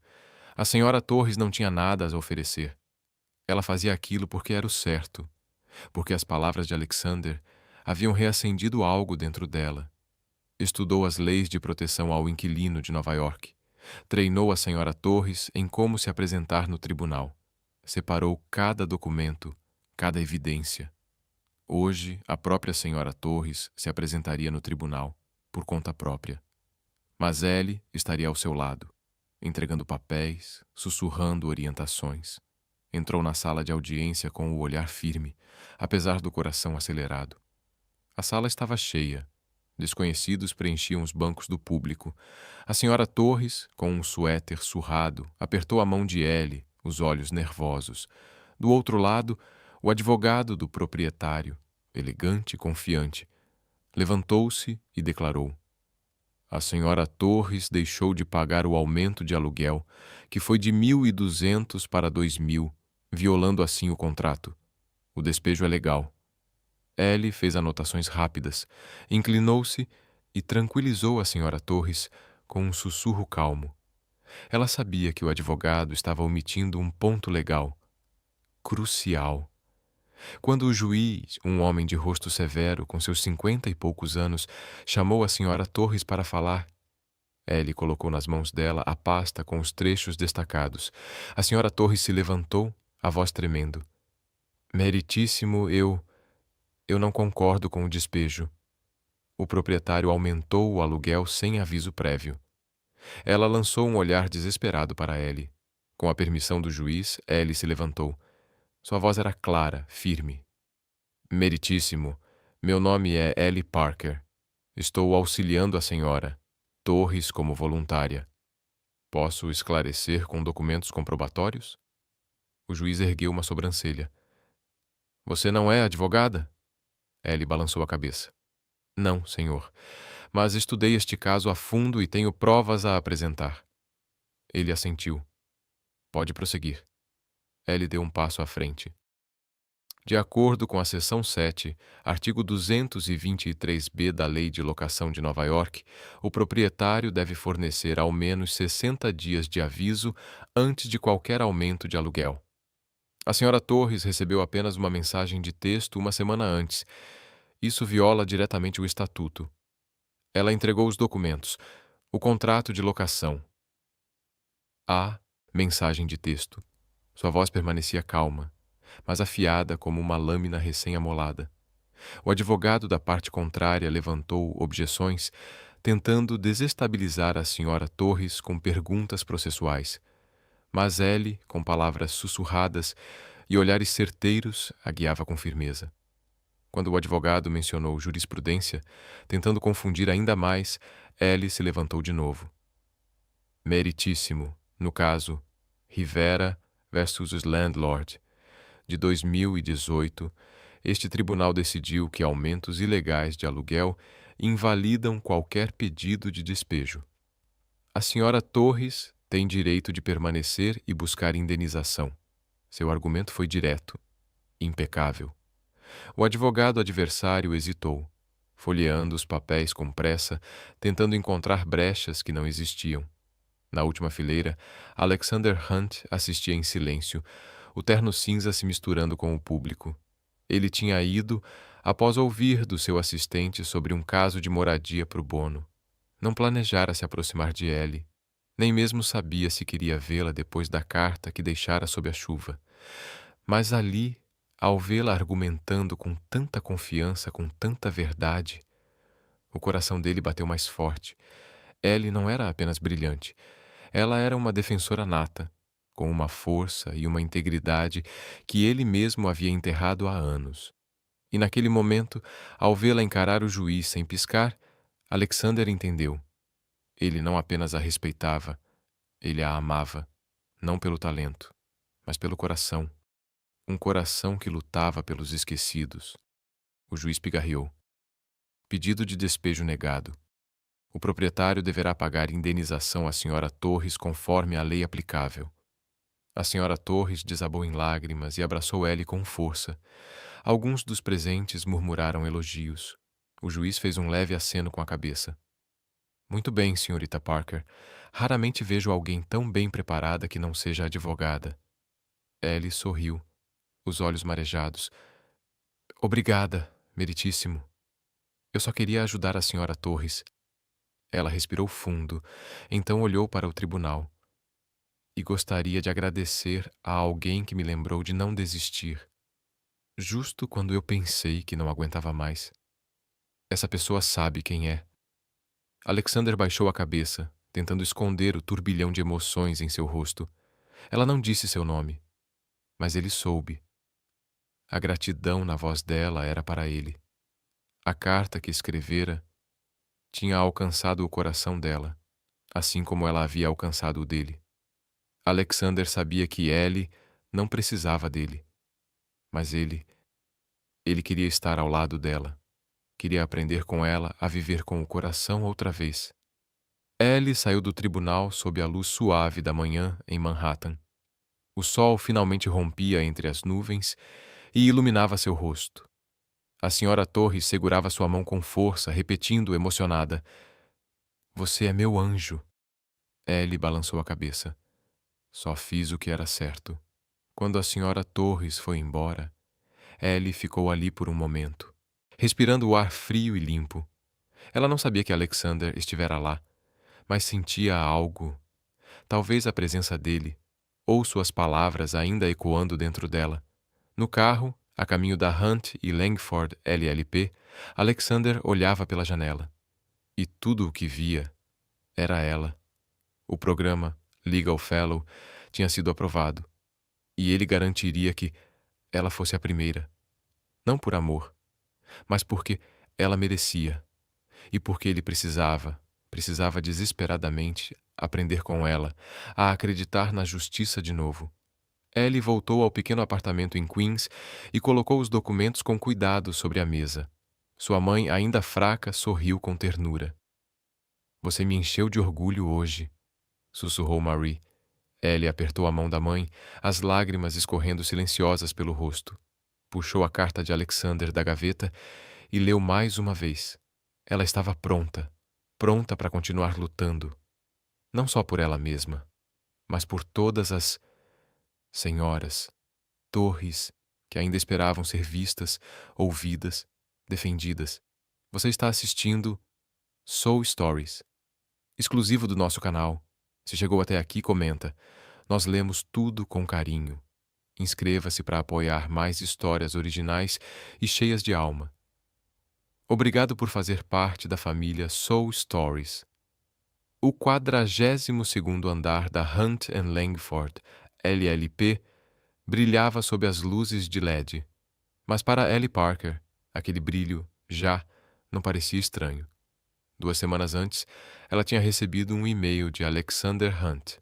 A senhora Torres não tinha nada a oferecer. Ela fazia aquilo porque era o certo, porque as palavras de Alexander haviam reacendido algo dentro dela. Estudou as leis de proteção ao inquilino de Nova York. Treinou a senhora Torres em como se apresentar no tribunal. Separou cada documento, cada evidência. Hoje, a própria senhora Torres se apresentaria no tribunal, por conta própria. Mas Ellie estaria ao seu lado, entregando papéis, sussurrando orientações. Entrou na sala de audiência com o olhar firme, apesar do coração acelerado. A sala estava cheia. Desconhecidos preenchiam os bancos do público. A senhora Torres, com um suéter surrado, apertou a mão de Ellie, os olhos nervosos. Do outro lado, o advogado do proprietário, elegante e confiante, levantou-se e declarou: a senhora Torres deixou de pagar o aumento de aluguel, que foi de 1.200 para 2.000, violando assim o contrato. O despejo é legal. Ellie fez anotações rápidas, inclinou-se e tranquilizou a senhora Torres com um sussurro calmo. Ela sabia que o advogado estava omitindo um ponto legal, crucial. Quando o juiz, um homem de rosto severo, com seus 50 e poucos anos, chamou a senhora Torres para falar, Ellie colocou nas mãos dela a pasta com os trechos destacados. A senhora Torres se levantou, a voz tremendo. Meritíssimo, eu não concordo com o despejo. O proprietário aumentou o aluguel sem aviso prévio. Ela lançou um olhar desesperado para Ellie. Com a permissão do juiz, Ellie se levantou. Sua voz era clara, firme. Meritíssimo, meu nome é Ellie Parker. Estou auxiliando a senhora Torres como voluntária. Posso esclarecer com documentos comprobatórios? O juiz ergueu uma sobrancelha. Você não é advogada? Ellie balançou a cabeça. Não, senhor, mas estudei este caso a fundo e tenho provas a apresentar. Ele assentiu. Pode prosseguir. Ellie deu um passo à frente. De acordo com a seção 7, artigo 223b da Lei de Locação de Nova York, o proprietário deve fornecer ao menos 60 dias de aviso antes de qualquer aumento de aluguel. A senhora Torres recebeu apenas uma mensagem de texto uma semana antes. Isso viola diretamente o estatuto. Ela entregou os documentos, o contrato de locação. A mensagem de texto. Sua voz permanecia calma, mas afiada como uma lâmina recém-amolada. O advogado da parte contrária levantou objeções, tentando desestabilizar a senhora Torres com perguntas processuais. Mas Ellie, com palavras sussurradas e olhares certeiros, a guiava com firmeza. Quando o advogado mencionou jurisprudência, tentando confundir ainda mais, Ellie se levantou de novo. Meritíssimo, no caso, Rivera versus Landlord, de 2018, este tribunal decidiu que aumentos ilegais de aluguel invalidam qualquer pedido de despejo. A senhora Torres tem direito de permanecer e buscar indenização. Seu argumento foi direto, impecável. O advogado adversário hesitou, folheando os papéis com pressa, tentando encontrar brechas que não existiam. Na última fileira, Alexander Hunt assistia em silêncio, o terno cinza se misturando com o público. Ele tinha ido após ouvir do seu assistente sobre um caso de moradia pro bono. Não planejara se aproximar de Ellie, nem mesmo sabia se queria vê-la depois da carta que deixara sob a chuva. Mas ali, ao vê-la argumentando com tanta confiança, com tanta verdade, o coração dele bateu mais forte. Ellie não era apenas brilhante. Ela era uma defensora nata, com uma força e uma integridade que ele mesmo havia enterrado há anos. E naquele momento, ao vê-la encarar o juiz sem piscar, Alexander entendeu. Ele não apenas a respeitava, ele a amava, não pelo talento, mas pelo coração. Um coração que lutava pelos esquecidos. O juiz pigarreou. Pedido de despejo negado. O proprietário deverá pagar indenização à senhora Torres conforme a lei aplicável. A senhora Torres desabou em lágrimas e abraçou Ellie com força. Alguns dos presentes murmuraram elogios. O juiz fez um leve aceno com a cabeça. Muito bem, senhorita Parker. Raramente vejo alguém tão bem preparada que não seja advogada. Ellie sorriu, os olhos marejados. Obrigada, meritíssimo. Eu só queria ajudar a senhora Torres. Ela respirou fundo, então olhou para o tribunal. E gostaria de agradecer a alguém que me lembrou de não desistir. Justo quando eu pensei que não aguentava mais. Essa pessoa sabe quem é. Alexander baixou a cabeça, tentando esconder o turbilhão de emoções em seu rosto. Ela não disse seu nome, mas ele soube. A gratidão na voz dela era para ele. A carta que escrevera tinha alcançado o coração dela, assim como ela havia alcançado o dele. Alexander sabia que Ellie não precisava dele, mas ele queria estar ao lado dela. Queria aprender com ela a viver com o coração outra vez. Ellie saiu do tribunal sob a luz suave da manhã em Manhattan. O sol finalmente rompia entre as nuvens e iluminava seu rosto. A senhora Torres segurava sua mão com força, repetindo emocionada: "Você é meu anjo." Ellie balançou a cabeça. Só fiz o que era certo. Quando a senhora Torres foi embora, Ellie ficou ali por um momento, respirando o ar frio e limpo. Ela não sabia que Alexander estivera lá, mas sentia algo, talvez a presença dele, ou suas palavras ainda ecoando dentro dela. No carro, a caminho da Hunt e Langford LLP, Alexander olhava pela janela. E tudo o que via era ela. O programa Legal Fellow tinha sido aprovado, e ele garantiria que ela fosse a primeira. Não por amor, mas porque ela merecia, e porque ele precisava desesperadamente aprender com ela a acreditar na justiça de novo. Ellie voltou ao pequeno apartamento em Queens e colocou os documentos com cuidado sobre a mesa. Sua mãe, ainda fraca, sorriu com ternura. "Você me encheu de orgulho hoje", sussurrou Marie. Ellie apertou a mão da mãe, as lágrimas escorrendo silenciosas pelo rosto. Puxou a carta de Alexander da gaveta e leu mais uma vez. Ela estava pronta para continuar lutando. Não só por ela mesma, mas por todas as senhoras Torres que ainda esperavam ser vistas, ouvidas, defendidas. Você está assistindo Soul Stories, exclusivo do nosso canal. Se chegou até aqui, comenta. Nós lemos tudo com carinho. Inscreva-se para apoiar mais histórias originais e cheias de alma. Obrigado por fazer parte da família Soul Stories. O 42º andar da Hunt and Langford LLP brilhava sob as luzes de LED, mas para Ellie Parker, aquele brilho já não parecia estranho. 2 semanas antes, ela tinha recebido um e-mail de Alexander Hunt.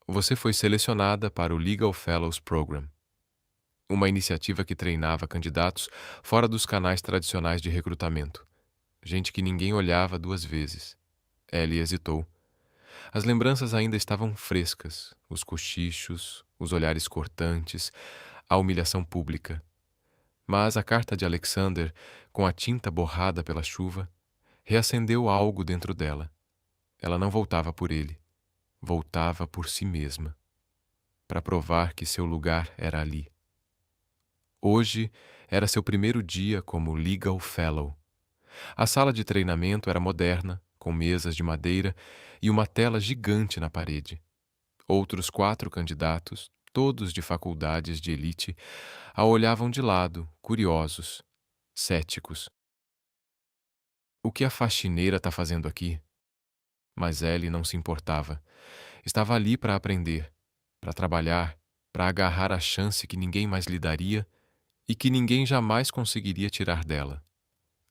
Você foi selecionada para o Legal Fellows Program, uma iniciativa que treinava candidatos fora dos canais tradicionais de recrutamento. Gente que ninguém olhava 2 vezes. Ellie hesitou. As lembranças ainda estavam frescas, os cochichos, os olhares cortantes, a humilhação pública. Mas a carta de Alexander, com a tinta borrada pela chuva, reacendeu algo dentro dela. Ela não voltava por ele, voltava por si mesma, para provar que seu lugar era ali. Hoje era seu primeiro dia como Legal Fellow. A sala de treinamento era moderna, com mesas de madeira e uma tela gigante na parede. Outros 4 candidatos, todos de faculdades de elite, a olhavam de lado, curiosos, céticos. O que a faxineira está fazendo aqui? Mas Ellie não se importava. Estava ali para aprender, para trabalhar, para agarrar a chance que ninguém mais lhe daria e que ninguém jamais conseguiria tirar dela.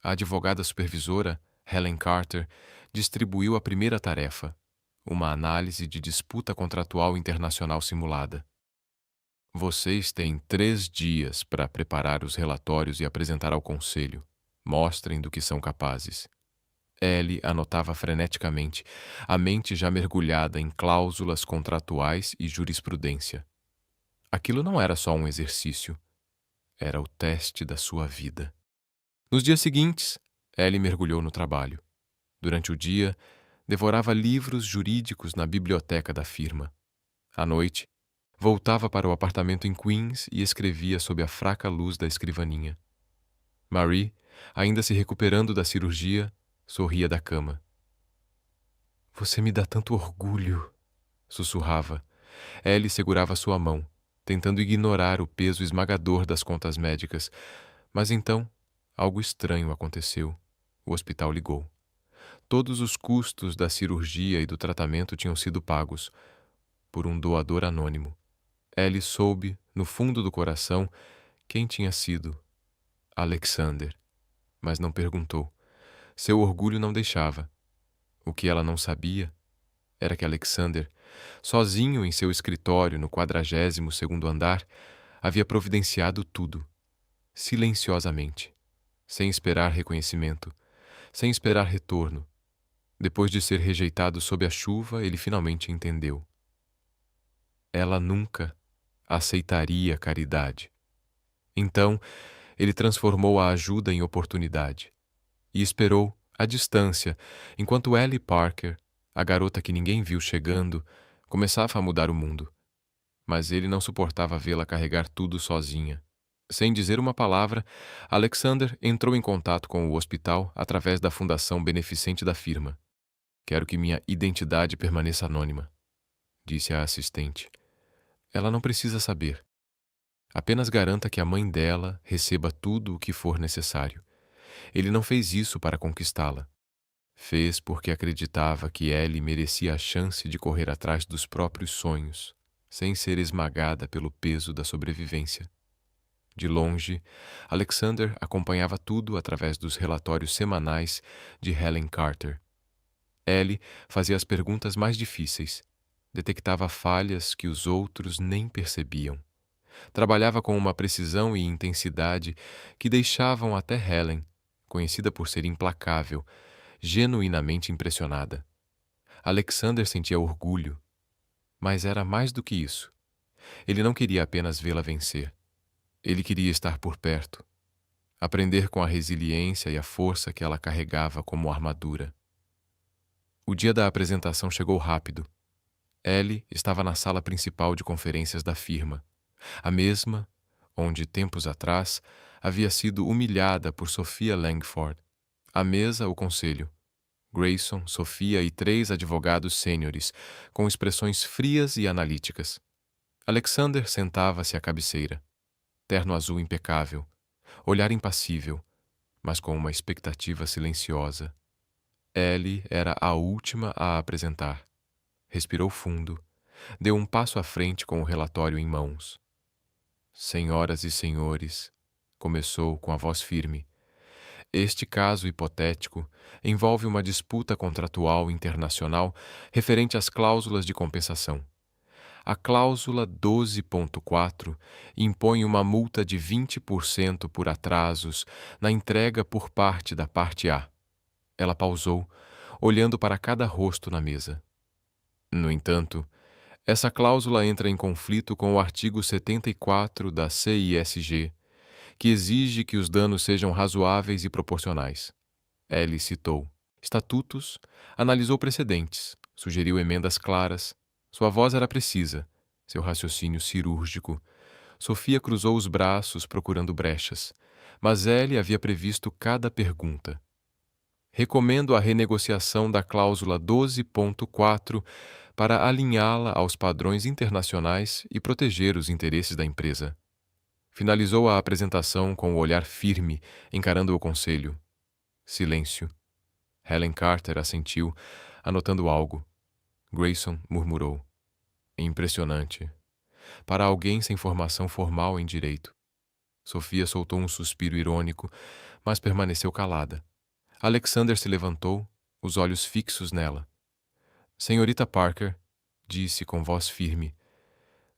A advogada supervisora, Helen Carter, distribuiu a primeira tarefa, uma análise de disputa contratual internacional simulada. Vocês têm 3 dias para preparar os relatórios e apresentar ao conselho, Mostrem do que são capazes. Ellie anotava freneticamente, a mente já mergulhada em cláusulas contratuais e jurisprudência. Aquilo não era só um exercício, era o teste da sua vida. Nos dias seguintes, Ellie mergulhou no trabalho. Durante o dia, devorava livros jurídicos na biblioteca da firma. À noite, voltava para o apartamento em Queens e escrevia sob a fraca luz da escrivaninha. Marie, ainda se recuperando da cirurgia, sorria da cama. "Você me dá tanto orgulho", sussurrava. Ellie segurava sua mão, tentando ignorar o peso esmagador das contas médicas. Mas então, algo estranho aconteceu. O hospital ligou. Todos os custos da cirurgia e do tratamento tinham sido pagos por um doador anônimo. Ellie soube, no fundo do coração, quem tinha sido. Alexander. Mas não perguntou. Seu orgulho não deixava. O que ela não sabia era que Alexander, sozinho em seu escritório no 42º andar, havia providenciado tudo, silenciosamente, sem esperar reconhecimento, sem esperar retorno. Depois de ser rejeitado sob a chuva, ele finalmente entendeu. Ela nunca aceitaria caridade. Então, ele transformou a ajuda em oportunidade e esperou, à distância, enquanto Ellie Parker, a garota que ninguém viu chegando, começava a mudar o mundo. Mas ele não suportava vê-la carregar tudo sozinha. Sem dizer uma palavra, Alexander entrou em contato com o hospital através da fundação beneficente da firma. "Quero que minha identidade permaneça anônima", disse a assistente. "Ela não precisa saber. Apenas garanta que a mãe dela receba tudo o que for necessário. Ele não fez isso para conquistá-la. Fez porque acreditava que Ellie merecia a chance de correr atrás dos próprios sonhos, sem ser esmagada pelo peso da sobrevivência." De longe, Alexander acompanhava tudo através dos relatórios semanais de Helen Carter. Ellie fazia as perguntas mais difíceis, detectava falhas que os outros nem percebiam. Trabalhava com uma precisão e intensidade que deixavam até Helen, conhecida por ser implacável, genuinamente impressionada. Alexander sentia orgulho, mas era mais do que isso. Ele não queria apenas vê-la vencer. Ele queria estar por perto, aprender com a resiliência e a força que ela carregava como armadura. O dia da apresentação chegou rápido. Ellie estava na sala principal de conferências da firma, a mesma onde, tempos atrás, havia sido humilhada por Sophia Langford. À mesa, o conselho. Grayson, Sophia e 3 advogados sêniores, com expressões frias e analíticas. Alexander sentava-se à cabeceira. Terno azul impecável, olhar impassível, mas com uma expectativa silenciosa. Ellie era a última a apresentar. Respirou fundo, deu um passo à frente com o relatório em mãos. "Senhoras e senhores", começou com a voz firme, "este caso hipotético envolve uma disputa contratual internacional referente às cláusulas de compensação. A cláusula 12.4 impõe uma multa de 20% por atrasos na entrega por parte da parte A." Ela pausou, olhando para cada rosto na mesa. "No entanto, essa cláusula entra em conflito com o artigo 74 da CISG, que exige que os danos sejam razoáveis e proporcionais." Ellie citou estatutos, analisou precedentes, sugeriu emendas claras. Sua voz era precisa, seu raciocínio cirúrgico. Sophia cruzou os braços procurando brechas, mas Ellie havia previsto cada pergunta. "Recomendo a renegociação da cláusula 12.4 para alinhá-la aos padrões internacionais e proteger os interesses da empresa." Finalizou a apresentação com o olhar firme, encarando o conselho. Silêncio. Helen Carter assentiu, anotando algo. Grayson murmurou. "Impressionante. Para alguém sem formação formal em direito." Sophia soltou um suspiro irônico, mas permaneceu calada. Alexander se levantou, os olhos fixos nela. "Senhorita Parker", disse com voz firme,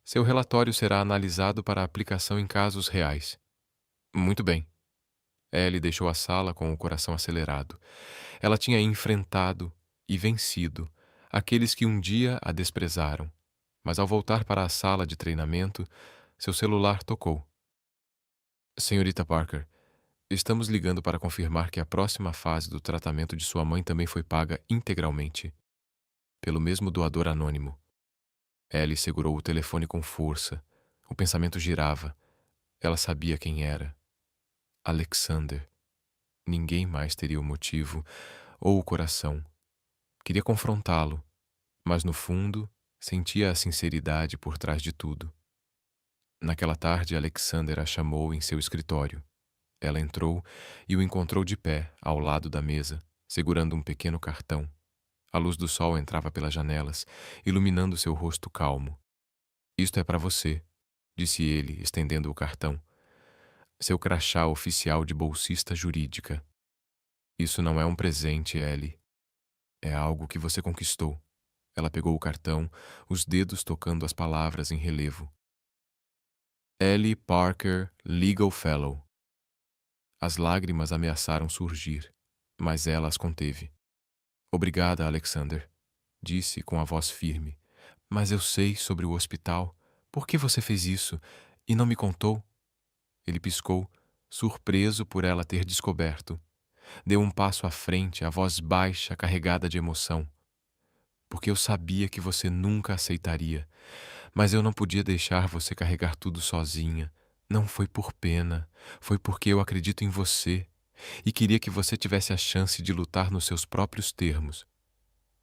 "seu relatório será analisado para aplicação em casos reais." "Muito bem." Ellie deixou a sala com o coração acelerado. Ela tinha enfrentado e vencido aqueles que um dia a desprezaram. Mas ao voltar para a sala de treinamento, seu celular tocou. Senhorita Parker, estamos ligando para confirmar que a próxima fase do tratamento de sua mãe também foi paga integralmente, pelo mesmo doador anônimo. Ellie segurou o telefone com força. O pensamento girava. Ela sabia quem era. Alexander. Ninguém mais teria o motivo ou o coração. Queria confrontá-lo, mas no fundo sentia a sinceridade por trás de tudo. Naquela tarde, Alexander a chamou em seu escritório. Ela entrou e o encontrou de pé, ao lado da mesa, segurando um pequeno cartão. A luz do sol entrava pelas janelas, iluminando seu rosto calmo. "Isto é para você", disse ele, estendendo o cartão. "Seu crachá oficial de bolsista jurídica. Isso não é um presente, Ellie. É algo que você conquistou." Ela pegou o cartão, os dedos tocando as palavras em relevo. Ellie Parker, Legal Fellow. As lágrimas ameaçaram surgir, mas ela as conteve. "Obrigada, Alexander", disse com a voz firme. "Mas eu sei sobre o hospital. Por que você fez isso e não me contou?" Ele piscou, surpreso por ela ter descoberto. Deu um passo à frente, a voz baixa, carregada de emoção. "Porque eu sabia que você nunca aceitaria. Mas eu não podia deixar você carregar tudo sozinha. Não foi por pena, foi porque eu acredito em você e queria que você tivesse a chance de lutar nos seus próprios termos."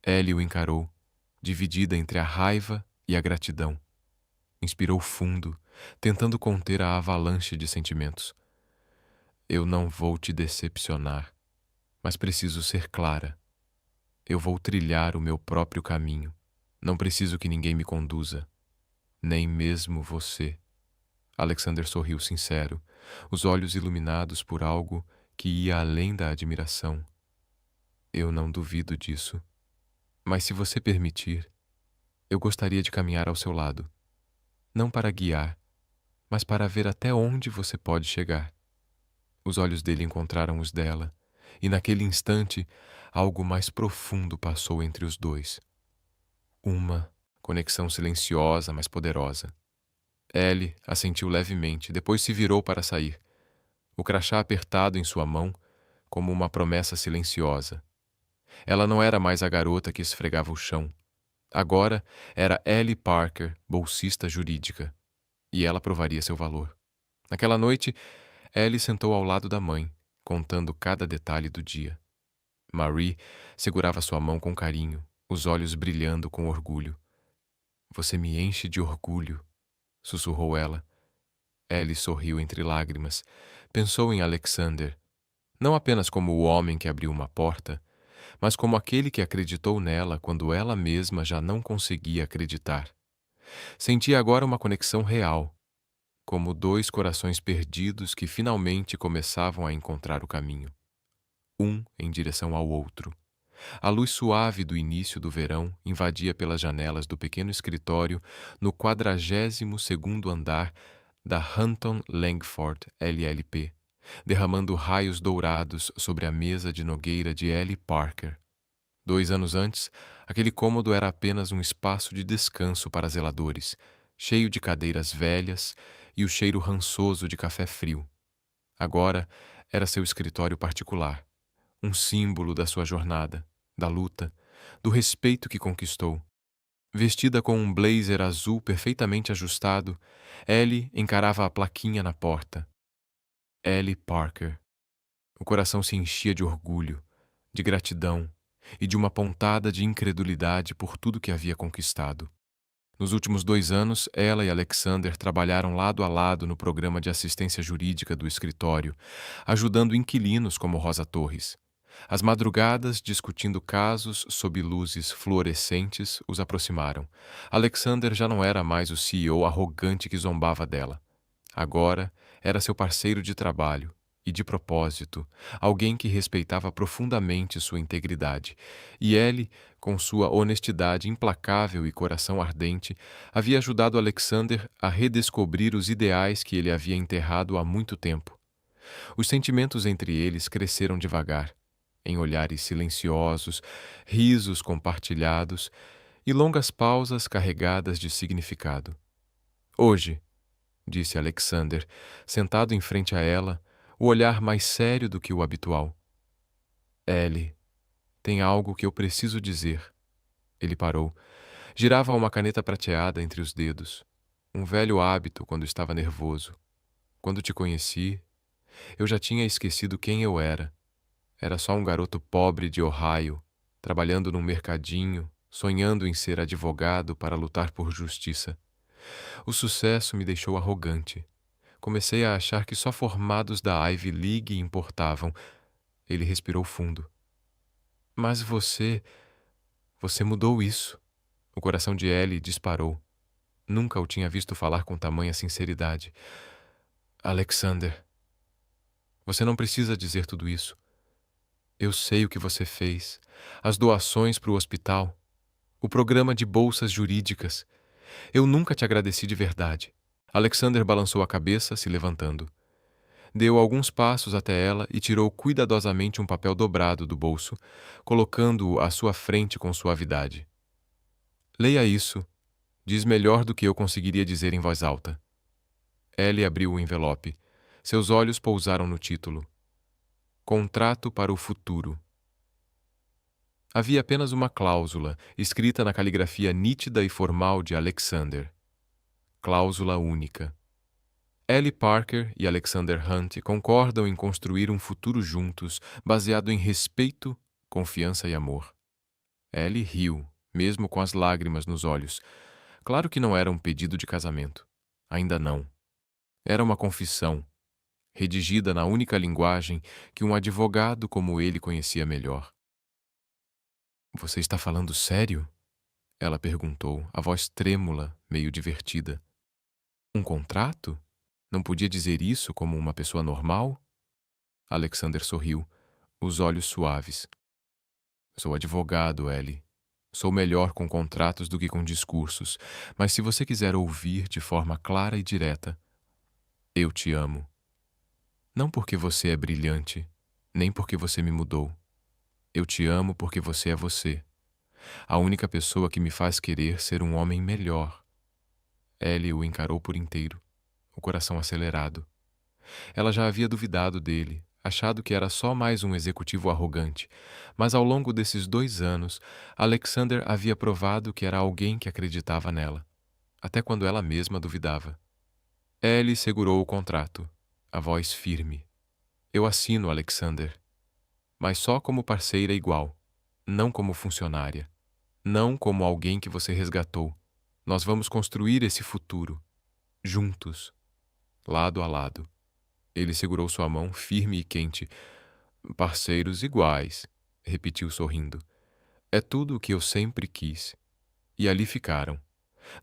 Ellie o encarou, dividida entre a raiva e a gratidão. Inspirou fundo, tentando conter a avalanche de sentimentos. "Eu não vou te decepcionar, mas preciso ser clara. Eu vou trilhar o meu próprio caminho. Não preciso que ninguém me conduza, nem mesmo você." Alexander sorriu sincero, os olhos iluminados por algo que ia além da admiração. "Eu não duvido disso. Mas se você permitir, eu gostaria de caminhar ao seu lado. Não para guiar, mas para ver até onde você pode chegar." Os olhos dele encontraram os dela, e naquele instante, algo mais profundo passou entre os dois. Uma conexão silenciosa, mas poderosa. Ellie assentiu levemente, depois se virou para sair, o crachá apertado em sua mão, como uma promessa silenciosa. Ela não era mais a garota que esfregava o chão. Agora era Ellie Parker, bolsista jurídica, e ela provaria seu valor. Naquela noite, Ellie sentou ao lado da mãe, contando cada detalhe do dia. Marie segurava sua mão com carinho, os olhos brilhando com orgulho. "Você me enche de orgulho", sussurrou ela. Ellie sorriu entre lágrimas. Pensou em Alexander, não apenas como o homem que abriu uma porta, mas como aquele que acreditou nela quando ela mesma já não conseguia acreditar. Sentia agora uma conexão real, como dois corações perdidos que finalmente começavam a encontrar o caminho, um em direção ao outro. A luz suave do início do verão invadia pelas janelas do pequeno escritório no 42º andar da Hunton Langford LLP, derramando raios dourados sobre a mesa de nogueira de Ellie Parker. 2 anos antes, aquele cômodo era apenas um espaço de descanso para zeladores, cheio de cadeiras velhas e o cheiro rançoso de café frio. Agora era seu escritório particular, um símbolo da sua jornada, da luta, do respeito que conquistou. Vestida com um blazer azul perfeitamente ajustado, Ellie encarava a plaquinha na porta. Ellie Parker. O coração se enchia de orgulho, de gratidão e de uma pontada de incredulidade por tudo que havia conquistado. Nos últimos 2 anos, ela e Alexander trabalharam lado a lado no programa de assistência jurídica do escritório, ajudando inquilinos como Rosa Torres. As madrugadas, discutindo casos sob luzes fluorescentes, os aproximaram. Alexander já não era mais o CEO arrogante que zombava dela. Agora era seu parceiro de trabalho e de propósito, alguém que respeitava profundamente sua integridade. E ele, com sua honestidade implacável e coração ardente, havia ajudado Alexander a redescobrir os ideais que ele havia enterrado há muito tempo. Os sentimentos entre eles cresceram devagar, em olhares silenciosos, risos compartilhados e longas pausas carregadas de significado. Hoje, disse Alexander, sentado em frente a ela, o olhar mais sério do que o habitual. Ellie, tem algo que eu preciso dizer. Ele parou. Girava uma caneta prateada entre os dedos. Um velho hábito quando estava nervoso. Quando te conheci, eu já tinha esquecido quem eu era. Era só um garoto pobre de Ohio, trabalhando num mercadinho, sonhando em ser advogado para lutar por justiça. O sucesso me deixou arrogante. Comecei a achar que só formados da Ivy League importavam. Ele respirou fundo. Mas você mudou isso. O coração de Ellie disparou. Nunca o tinha visto falar com tamanha sinceridade. Alexander, você não precisa dizer tudo isso. Eu sei o que você fez. As doações para o hospital. O programa de bolsas jurídicas. Eu nunca te agradeci de verdade. Alexander balançou a cabeça, se levantando. Deu alguns passos até ela e tirou cuidadosamente um papel dobrado do bolso, colocando-o à sua frente com suavidade. Leia isso. Diz melhor do que eu conseguiria dizer em voz alta. Ellie abriu o envelope. Seus olhos pousaram no título. Contrato para o futuro. Havia apenas uma cláusula, escrita na caligrafia nítida e formal de Alexander. Cláusula única. Ellie Parker e Alexander Hunt concordam em construir um futuro juntos, baseado em respeito, confiança e amor. Ellie riu, mesmo com as lágrimas nos olhos. Claro que não era um pedido de casamento. Ainda não. Era uma confissão, redigida na única linguagem que um advogado como ele conhecia melhor. Você está falando sério? Ela perguntou, a voz trêmula, meio divertida. Um contrato? Não podia dizer isso como uma pessoa normal? Alexander sorriu, os olhos suaves. Sou advogado, Ellie. Sou melhor com contratos do que com discursos, mas se você quiser ouvir de forma clara e direta, eu te amo. Não porque você é brilhante, nem porque você me mudou. Eu te amo porque você é você. A única pessoa que me faz querer ser um homem melhor. Ellie o encarou por inteiro, o coração acelerado. Ela já havia duvidado dele, achado que era só mais um executivo arrogante, mas ao longo desses 2 anos, Alexander havia provado que era alguém que acreditava nela, até quando ela mesma duvidava. Ellie segurou o contrato, a voz firme. Eu assino, Alexander, mas só como parceira igual, não como funcionária, não como alguém que você resgatou. Nós vamos construir esse futuro, juntos, lado a lado. Ele segurou sua mão firme e quente. Parceiros iguais, repetiu sorrindo. É tudo o que eu sempre quis. E ali ficaram,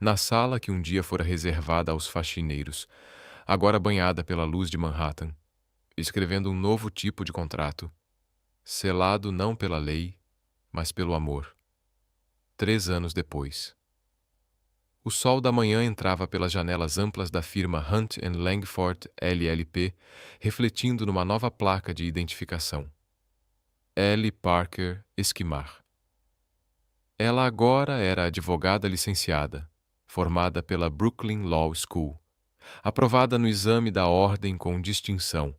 na sala que um dia fora reservada aos faxineiros, agora banhada pela luz de Manhattan, escrevendo um novo tipo de contrato, selado não pela lei, mas pelo amor. 3 anos depois. O sol da manhã entrava pelas janelas amplas da firma Hunt and Langford LLP, refletindo numa nova placa de identificação. Ellie Parker Esquimar. Ela agora era advogada licenciada, formada pela Brooklyn Law School, aprovada no exame da ordem com distinção.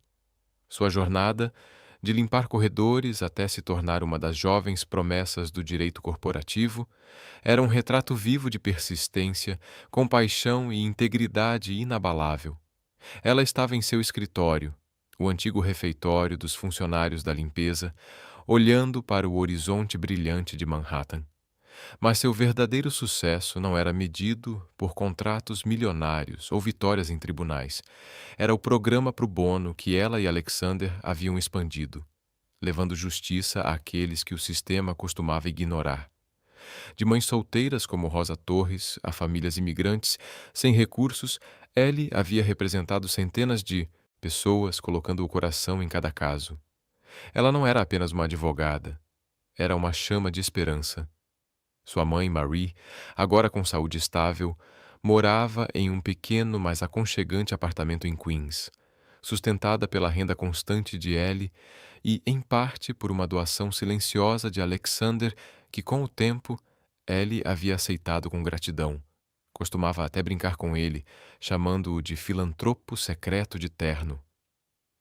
Sua jornada, de limpar corredores até se tornar uma das jovens promessas do direito corporativo, era um retrato vivo de persistência, compaixão e integridade inabalável. Ela estava em seu escritório, o antigo refeitório dos funcionários da limpeza, olhando para o horizonte brilhante de Manhattan. Mas seu verdadeiro sucesso não era medido por contratos milionários ou vitórias em tribunais. Era o programa pro bono que ela e Alexander haviam expandido, levando justiça àqueles que o sistema costumava ignorar. De mães solteiras como Rosa Torres a famílias imigrantes sem recursos, Ellie havia representado centenas de pessoas colocando o coração em cada caso. Ela não era apenas uma advogada, era uma chama de esperança. Sua mãe, Marie, agora com saúde estável, morava em um pequeno, mas aconchegante apartamento em Queens. sustentada pela renda constante de Ellie e, em parte, por uma doação silenciosa de Alexander que, com o tempo, Ellie havia aceitado com gratidão. Costumava até brincar com ele, chamando-o de filantropo secreto de terno.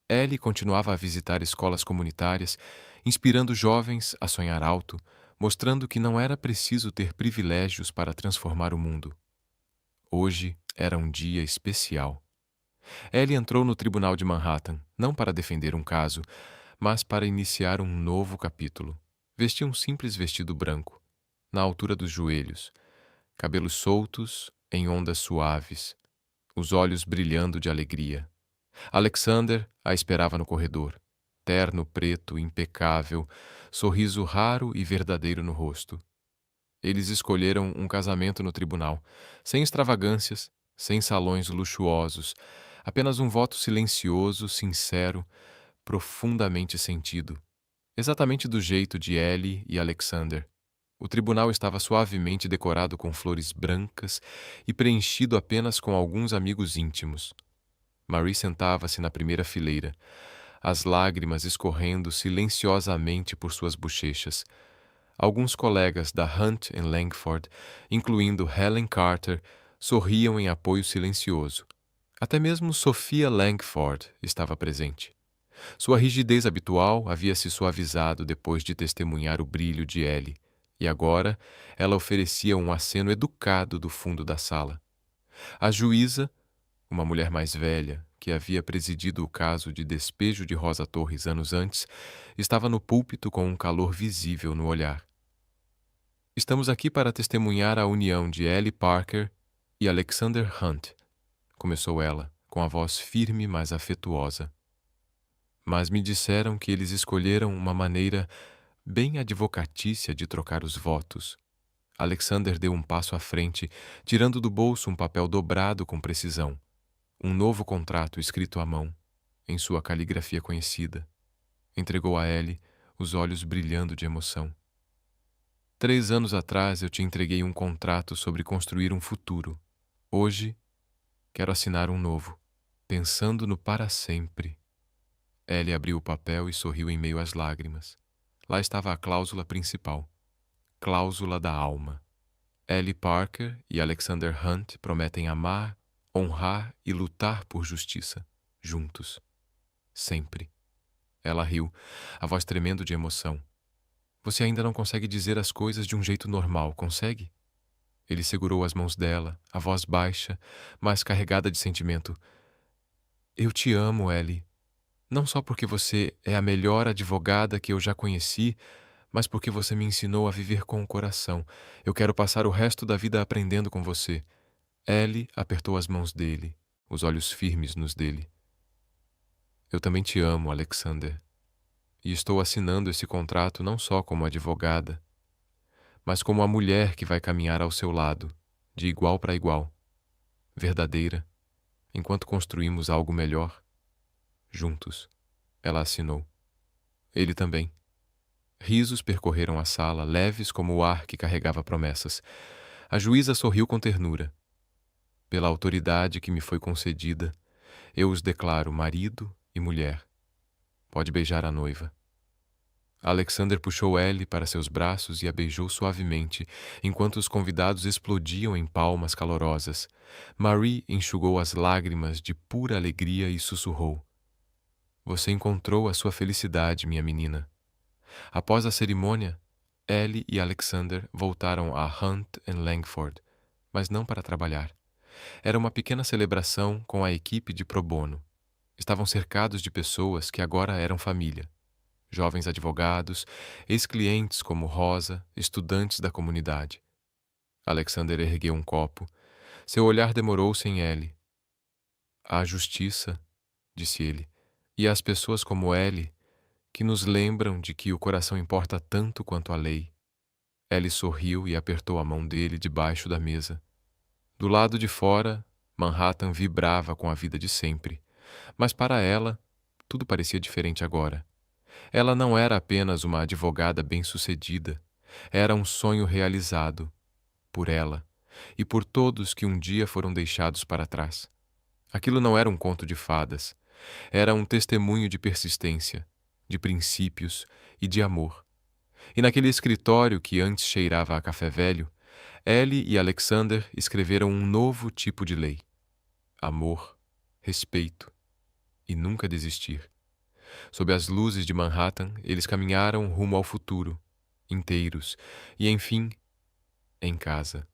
Ellie continuava a visitar escolas comunitárias, inspirando jovens a sonhar alto, mostrando que não era preciso ter privilégios para transformar o mundo. Hoje era um dia especial. Ellie entrou no tribunal de Manhattan, não para defender um caso, mas para iniciar um novo capítulo. Vestia um simples vestido branco, na altura dos joelhos, cabelos soltos em ondas suaves, os olhos brilhando de alegria. Alexander a esperava no corredor, terno preto impecável, sorriso raro e verdadeiro no rosto. Eles escolheram um casamento no tribunal, sem extravagâncias, sem salões luxuosos, apenas um voto silencioso, sincero, profundamente sentido. Exatamente do jeito de Ellie e Alexander. O tribunal estava suavemente decorado com flores brancas e preenchido apenas com alguns amigos íntimos. Marie sentava-se na primeira fileira, as lágrimas escorrendo silenciosamente por suas bochechas. Alguns colegas da Hunt and Langford, incluindo Helen Carter, sorriam em apoio silencioso. Até mesmo Sophia Langford estava presente. Sua rigidez habitual havia se suavizado depois de testemunhar o brilho de Ellie, e agora ela oferecia um aceno educado do fundo da sala. A juíza, uma mulher mais velha, que havia presidido o caso de despejo de Rosa Torres anos antes, estava no púlpito com um calor visível no olhar. Estamos aqui para testemunhar a união de Ellie Parker e Alexander Hunt, começou ela, com a voz firme mas afetuosa. Mas me disseram que eles escolheram uma maneira bem advocatícia de trocar os votos. Alexander deu um passo à frente, tirando do bolso um papel dobrado com precisão. Um novo contrato escrito à mão, em sua caligrafia conhecida. Entregou a Ellie, os olhos brilhando de emoção. 3 anos atrás eu te entreguei um contrato sobre construir um futuro. Hoje, quero assinar um novo, pensando no para sempre. Ellie abriu o papel e sorriu em meio às lágrimas. Lá estava a cláusula principal. Cláusula da alma. Ellie Parker e Alexander Hunt prometem amar, honrar e lutar por justiça, juntos. Sempre. Ela riu, a voz tremendo de emoção. Você ainda não consegue dizer as coisas de um jeito normal, consegue? Ele segurou as mãos dela, a voz baixa, mas carregada de sentimento. Eu te amo, Ellie. Não só porque você é a melhor advogada que eu já conheci, mas porque você me ensinou a viver com o coração. Eu quero passar o resto da vida aprendendo com você. Ellie apertou as mãos dele, os olhos firmes nos dele. Eu também te amo, Alexander. E estou assinando esse contrato não só como advogada, mas como a mulher que vai caminhar ao seu lado, de igual para igual, verdadeira, enquanto construímos algo melhor. Juntos, ela assinou. Ele também. Risos percorreram a sala, leves como o ar que carregava promessas. A juíza sorriu com ternura. Pela autoridade que me foi concedida, eu os declaro marido e mulher. Pode beijar a noiva. Alexander puxou Ellie para seus braços e a beijou suavemente, enquanto os convidados explodiam em palmas calorosas. Marie enxugou as lágrimas de pura alegria e sussurrou. Você encontrou a sua felicidade, minha menina. Após a cerimônia, Ellie e Alexander voltaram a Hunt and Langford, mas não para trabalhar. Era uma pequena celebração com a equipe de pro bono. Estavam cercados de pessoas que agora eram família. Jovens advogados, ex-clientes como Rosa, estudantes da comunidade. Alexander ergueu um copo. Seu olhar demorou-se em Ellie. A justiça, disse ele, e as pessoas como Ellie, que nos lembram de que o coração importa tanto quanto a lei. Ellie sorriu e apertou a mão dele debaixo da mesa. Do lado de fora, Manhattan vibrava com a vida de sempre, mas para ela, tudo parecia diferente agora. Ela não era apenas uma advogada bem-sucedida, era um sonho realizado, por ela e por todos que um dia foram deixados para trás. Aquilo não era um conto de fadas, Era um testemunho de persistência, de princípios e de amor. E naquele escritório que antes cheirava a café velho, Ellie e Alexander escreveram um novo tipo de lei: amor, respeito e nunca desistir. Sob as luzes de Manhattan, eles caminharam rumo ao futuro, inteiros, e enfim, em casa.